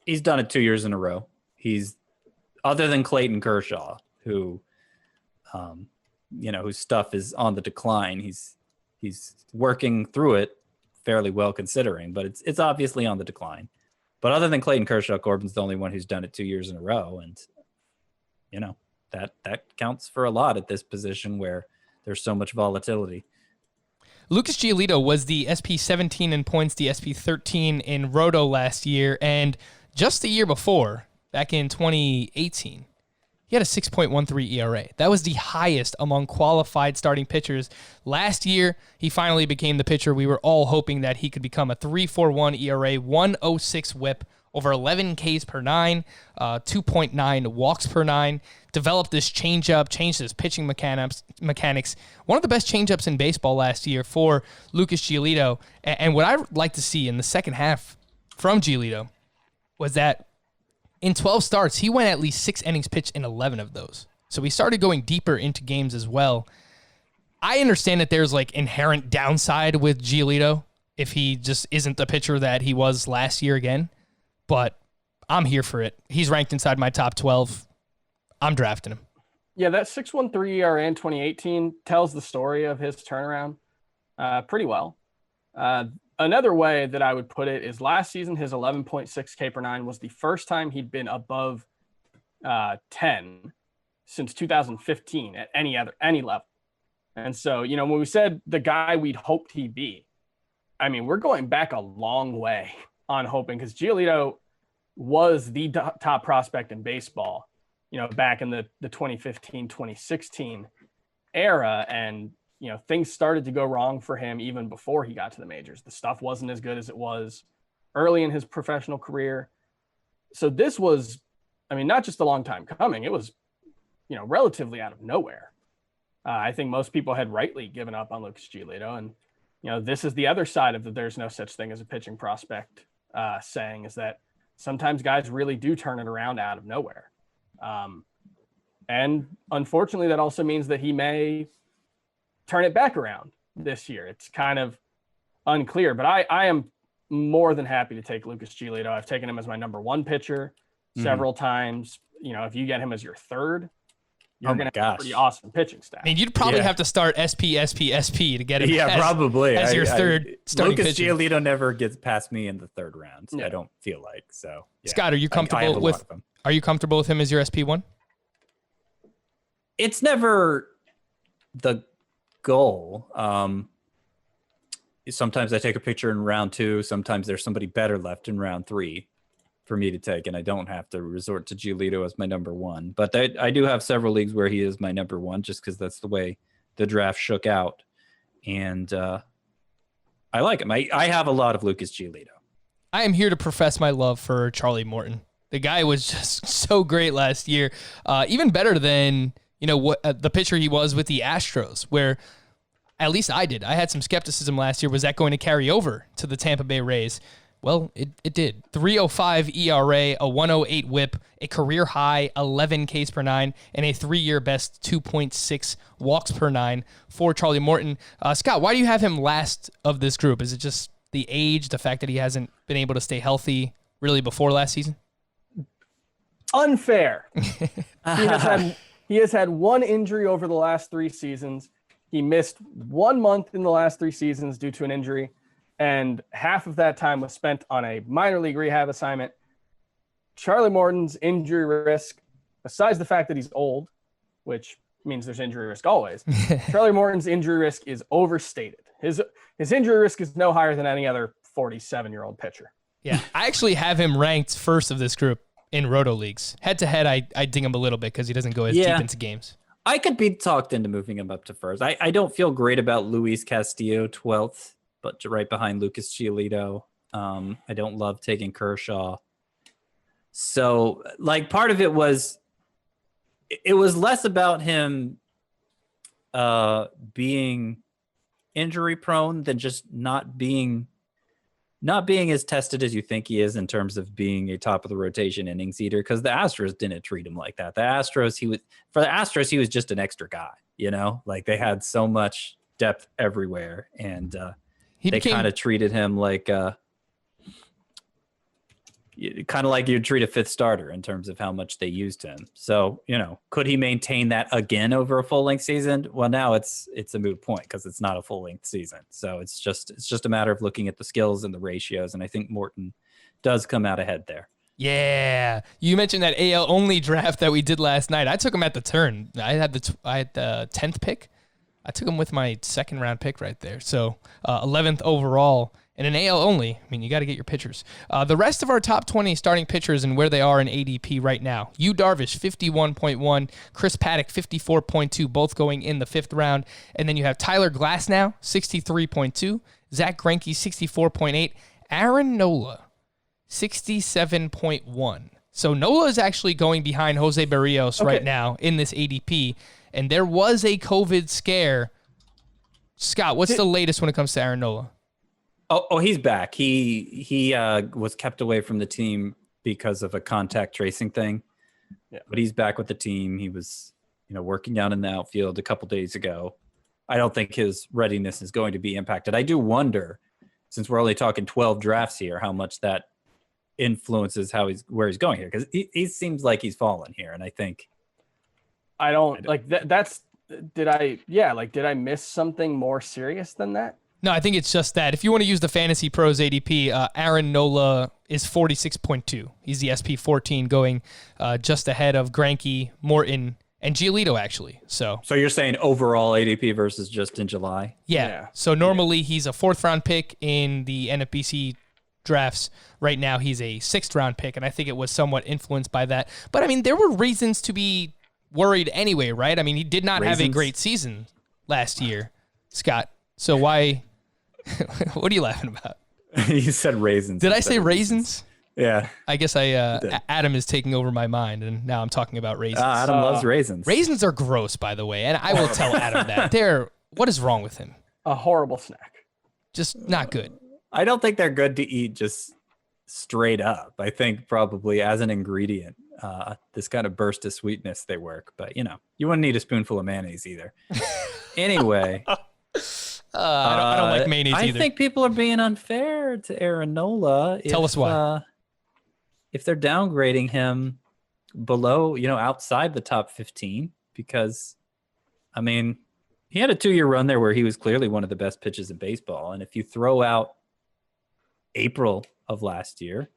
He's done it 2 years in a row. He's, other than Clayton Kershaw, who, whose stuff is on the decline. He's working through it fairly well considering, but it's obviously on the decline. But other than Clayton Kershaw, Corbin's the only one who's done it 2 years in a row. And, that counts for a lot at this position where there's so much volatility. Lucas Giolito was the SP17 in points, the SP13 in Roto last year, and just the year before, back in 2018, he had a 6.13 ERA. That was the highest among qualified starting pitchers. Last year, he finally became the pitcher we were all hoping that he could become. A 3.41 ERA, 1.06 whip, over 11 Ks per nine, 2.9 walks per nine. Developed this changeup, changed his pitching mechanics. One of the best changeups in baseball last year for Lucas Giolito. And what I'd like to see in the second half from Giolito was that in 12 starts, he went at least 6 innings pitched in 11 of those. So he started going deeper into games as well. I understand that there's inherent downside with Giolito if he just isn't the pitcher that he was last year again, but I'm here for it. He's ranked inside my top 12. I'm drafting him. Yeah, that 6.13 ERA in 2018 tells the story of his turnaround pretty well. Another way that I would put it is last season, his 11.6 K per nine was the first time he'd been above 10 since 2015 at any level. And so, when we said the guy we'd hoped he'd be, I mean, we're going back a long way on hoping, because Giolito was the top prospect in baseball, back in the 2015, 2016 era. And, things started to go wrong for him even before he got to the majors. The stuff wasn't as good as it was early in his professional career. So this was, not just a long time coming. It was, relatively out of nowhere. I think most people had rightly given up on Lucas Giolito. And, this is the other side of the there's no such thing as a pitching prospect saying, is that sometimes guys really do turn it around out of nowhere. And unfortunately, that also means that he may turn it back around this year. It's kind of unclear, but I am more than happy to take Lucas Giolito. I've taken him as my number one pitcher several times. If you get him as your third, you're going to have a pretty awesome pitching staff. I mean, you'd probably have to start SP to get him probably as your third starting Lucas pitcher. Giolito never gets past me in the third round. I don't feel like. So, yeah. Scott, are you comfortable Are you comfortable with him as your SP1? It's never the goal. Sometimes I take a picture in round 2. Sometimes there's somebody better left in round 3 for me to take, and I don't have to resort to Giolito as my number 1. But I do have several leagues where he is my number 1, just because that's the way the draft shook out. And I like him. I have a lot of Lucas Giolito. I am here to profess my love for Charlie Morton. The guy was just so great last year, even better than what the pitcher he was with the Astros, where at least I did. I had some skepticism last year. Was that going to carry over to the Tampa Bay Rays? Well, it did. 3.05 ERA, a 1.08 whip, a career high 11 Ks per nine, and a 3-year best 2.6 walks per nine for Charlie Morton. Scott, why do you have him last of this group? Is it just the age, the fact that he hasn't been able to stay healthy really before last season? Unfair. He has had one injury over the last 3 seasons. He missed 1 month in the last 3 seasons due to an injury, and half of that time was spent on a minor league rehab assignment. Charlie Morton's injury risk, besides the fact that he's old, which means there's injury risk always. Charlie Morton's injury risk is overstated. His injury risk is no higher than any other 47-year-old pitcher. Yeah, I actually have him ranked first of this group in Roto leagues. Head to head, I ding him a little bit because he doesn't go as deep into games. I could be talked into moving him up to first. I don't feel great about Luis Castillo 12th, but right behind Lucas Giolito. I don't love taking Kershaw. So, like, part of it was less about him being injury prone than just not being as tested as you think he is in terms of being a top of the rotation innings eater, because the Astros didn't treat him like that. For the Astros, he was just an extra guy, like they had so much depth everywhere, and they kind of treated him like kind of like you'd treat a fifth starter in terms of how much they used him. So, could he maintain that again over a full length season? Well, now it's a moot point because it's not a full length season. So it's just a matter of looking at the skills and the ratios. And I think Morton does come out ahead there. Yeah. You mentioned that AL only draft that we did last night. I took him at the turn. I had the 10th pick. I took him with my second round pick right there. So 11th overall. And an AL only, I mean, you got to get your pitchers. The rest of our top 20 starting pitchers and where they are in ADP right now. Yu Darvish, 51.1. Chris Paddock, 54.2, both going in the 5th round. And then you have Tyler Glasnow, 63.2. Zach Greinke, 64.8. Aaron Nola, 67.1. So Nola is actually going behind Jose Barrios right now in this ADP. And there was a COVID scare. Scott, what's the latest when it comes to Aaron Nola? Oh, he's back. He was kept away from the team because of a contact tracing thing. Yeah, but he's back with the team. He was, working out in the outfield a couple days ago. I don't think his readiness is going to be impacted. I do wonder, since we're only talking 12 drafts here, how much that influences where he's going here, because he seems like he's fallen here, and I think I don't like that. Did I miss something more serious than that? No, I think it's just that. If you want to use the Fantasy Pros ADP, Aaron Nola is 46.2. He's the SP14 going just ahead of Greinke, Morton, and Giolito, actually. So you're saying overall ADP versus just in July? Yeah. So normally he's a 4th-round pick in the NFBC drafts. Right now he's a 6th-round pick, and I think it was somewhat influenced by that. But, I mean, there were reasons to be worried anyway, right? I mean, he did not have a great season last year, Scott. So why... What are you laughing about? You said raisins. Did I say raisins? Yeah. I guess Adam is taking over my mind, and now I'm talking about raisins. Adam loves raisins. Raisins are gross, by the way, and I will tell Adam that. What is wrong with him? A horrible snack. Just not good. I don't think they're good to eat just straight up. I think probably as an ingredient, this kind of burst of sweetness, they work. But, you wouldn't need a spoonful of mayonnaise either. Anyway... I don't like mayonnaise either. I think people are being unfair to Aaron Nola. Tell us why. If they're downgrading him below, outside the top 15, because, I mean, he had a 2-year run there where he was clearly one of the best pitchers in baseball. And if you throw out April of last year,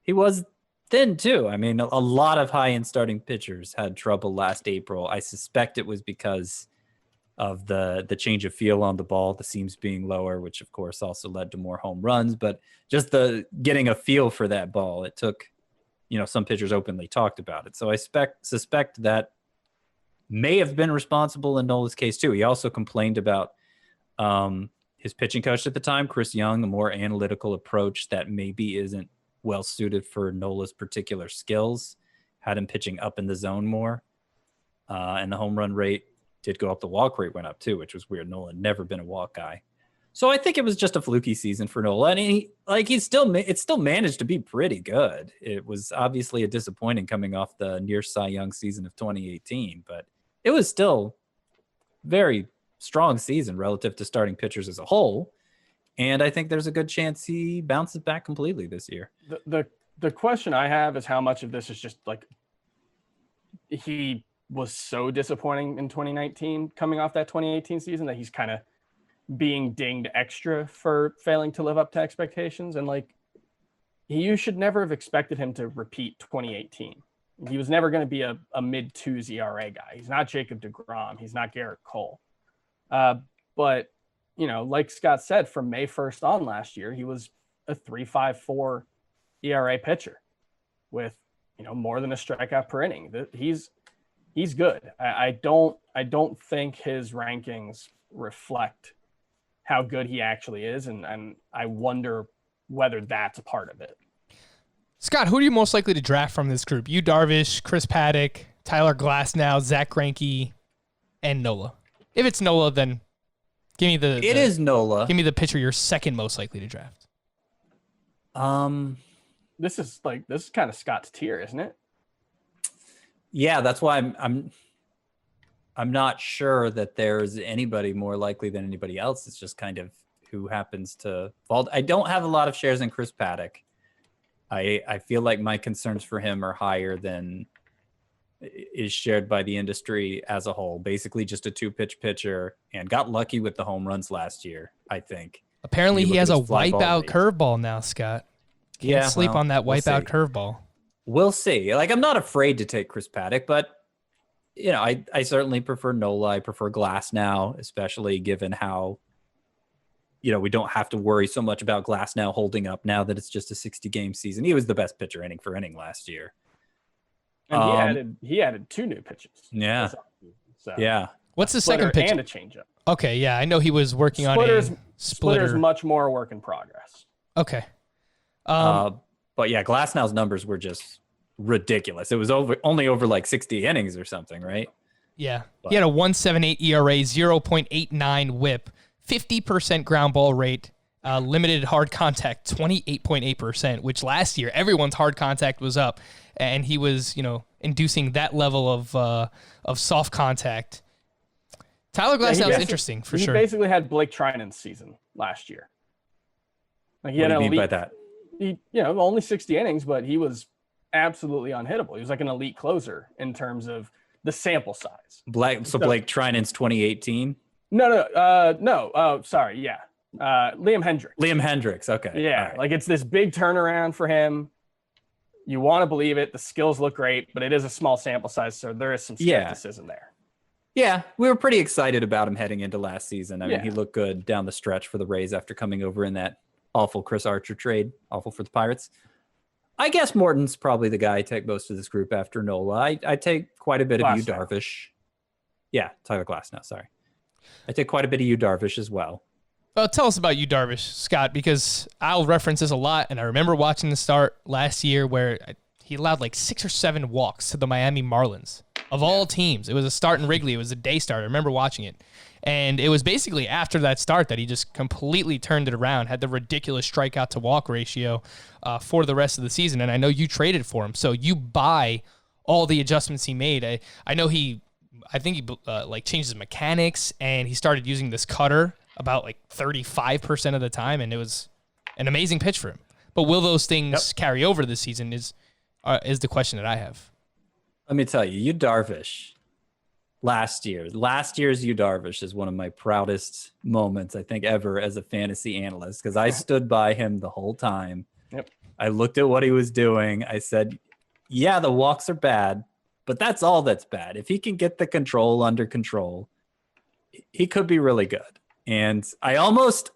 he was thin too. I mean, a lot of high-end starting pitchers had trouble last April. I suspect it was because of the change of feel on the ball, the seams being lower, which of course also led to more home runs, but just the getting a feel for that ball, it took, some pitchers openly talked about it. So I suspect that may have been responsible in Nola's case too. He also complained about his pitching coach at the time, Chris Young, a more analytical approach that maybe isn't well suited for Nola's particular skills, had him pitching up in the zone more, and the home run rate did go up. The walk rate went up too, which was weird. Nola had never been a walk guy. So I think it was just a fluky season for Nola. And it still managed to be pretty good. It was obviously a disappointing coming off the near Cy Young season of 2018, but it was still very strong season relative to starting pitchers as a whole. And I think there's a good chance he bounces back completely this year. The question I have is how much of this is just like he was so disappointing in 2019 coming off that 2018 season that he's kind of being dinged extra for failing to live up to expectations. And you should never have expected him to repeat 2018. He was never going to be a mid-twos ERA guy. He's not Jacob deGrom. He's not Garrett Cole. But, like Scott said, from May 1st on last year, he was a 3.54 ERA pitcher with, more than a strikeout per inning. He's good. I don't think his rankings reflect how good he actually is. And I wonder whether that's a part of it. Scott, who are you most likely to draft from this group? Yu Darvish, Chris Paddock, Tyler Glasnow, Zach Greinke, and Nola. If it's Nola, then give me It is Nola. Give me the pitcher you're second most likely to draft. This is kind of Scott's tier, isn't it? Yeah, that's why I'm not sure that there's anybody more likely than anybody else. It's just kind of who happens to fall. I don't have a lot of shares in Chris Paddock. I feel like my concerns for him are higher than is shared by the industry as a whole. Basically just a 2-pitch pitcher and got lucky with the home runs last year, I think. Apparently he has a wipeout curveball now, Scott. Can't sleep on that wipeout curveball. We'll see. I'm not afraid to take Chris Paddock, but I certainly prefer Nola. I prefer Glasnow, especially given how we don't have to worry so much about Glasnow holding up now that it's just a 60-game season. He was the best pitcher inning for inning last year. And he added 2 new pitches. Yeah. So yeah. What's the second pitch? And a changeup. Okay, yeah, I know he was working on a splitter. Splitter's much more a work in progress. Okay. But yeah, Glasnow's numbers were just ridiculous. It was only over 60 innings or something, right? Yeah. He had a 1.78 ERA, 0.89 WHIP, 50% ground ball rate, limited hard contact, 28.8%, which last year everyone's hard contact was up, and he was, inducing that level of soft contact. Tyler Glasnow is interesting for sure. He basically had Blake Trinan's season last year. What do you mean by that? Only 60 innings, but he was absolutely unhittable. He was like an elite closer in terms of the sample size. Blake Trinan's 2018? No. Oh, sorry. Yeah. Liam Hendricks. Liam Hendricks. Okay. Yeah. Right. It's this big turnaround for him. You want to believe it. The skills look great, but it is a small sample size. So there is some skepticism there. Yeah. We were pretty excited about him heading into last season. I mean, he looked good down the stretch for the Rays after coming over in that awful Chris Archer trade. Awful for the Pirates. I guess Morton's probably the guy I take most of this group after Nola. I take quite a bit of Yu Darvish. Yeah. Tyler Glasnow. Sorry. I take quite a bit of Yu Darvish as well. Well, tell us about Yu Darvish, Scott, because I'll reference this a lot, and I remember watching the start last year where he allowed 6 or 7 walks to the Miami Marlins. Of all teams, it was a start in Wrigley. It was a day start. I remember watching it. And it was basically after that start that he just completely turned it around, had the ridiculous strikeout to walk ratio for the rest of the season. And I know you traded for him, so you buy all the adjustments he made. I know I think he changed his mechanics, and he started using this cutter about 35% of the time, and it was an amazing pitch for him. But will those things carry over this season is the question that I have. Let me tell you, Yu Darvish, last year's Yu Darvish is one of my proudest moments, I think, ever as a fantasy analyst, because I stood by him the whole time. Yep. I looked at what he was doing. I said, yeah, the walks are bad, but that's all that's bad. If he can get the control under control, he could be really good. And I almost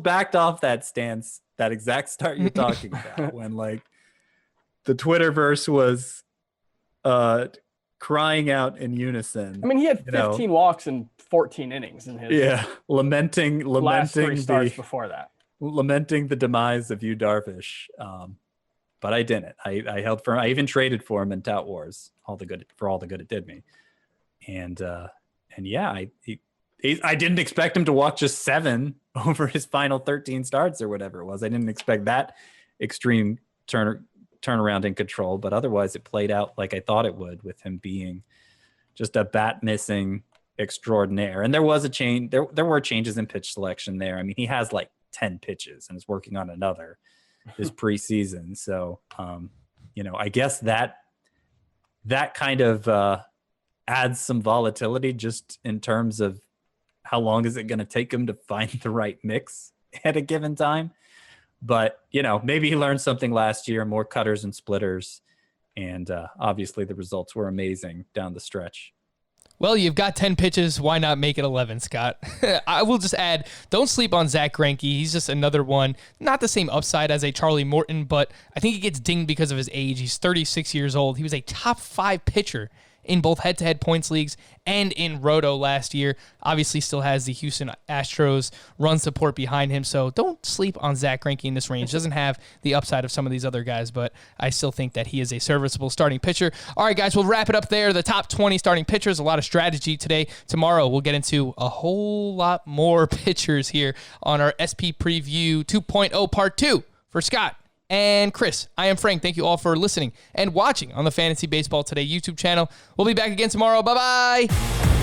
backed off that stance, that exact start you're talking about, when the Twitterverse was crying out in unison. I mean, he had 15 walks and 14 innings in his lamenting last 3 starts before that. Lamenting the demise of Yu Darvish. But I didn't. I held firm. I even traded for him in Tout Wars, all the good it did me. And yeah, I didn't expect him to walk just 7 over his final 13 starts or whatever it was. I didn't expect that extreme turnaround in control, but otherwise it played out like I thought it would, with him being just a bat missing extraordinaire. And there was a change. There were changes in pitch selection there. I mean, he has 10 pitches and is working on another this preseason. So, I guess that kind of adds some volatility just in terms of how long is it going to take him to find the right mix at a given time. But, maybe he learned something last year, more cutters and splitters. And obviously the results were amazing down the stretch. Well, you've got 10 pitches. Why not make it 11, Scott? I will just add, don't sleep on Zach Greinke. He's just another one. Not the same upside as a Charlie Morton, but I think he gets dinged because of his age. He's 36 years old. He was a top 5 pitcher in both head-to-head points leagues and in Roto last year. Obviously still has the Houston Astros run support behind him, so don't sleep on Zach Greinke in this range. Doesn't have the upside of some of these other guys, but I still think that he is a serviceable starting pitcher. All right, guys, we'll wrap it up there. The top 20 starting pitchers, a lot of strategy today. Tomorrow, we'll get into a whole lot more pitchers here on our SP Preview 2.0 Part 2. For Scott and Chris, I am Frank. Thank you all for listening and watching on the Fantasy Baseball Today YouTube channel. We'll be back again tomorrow. Bye-bye.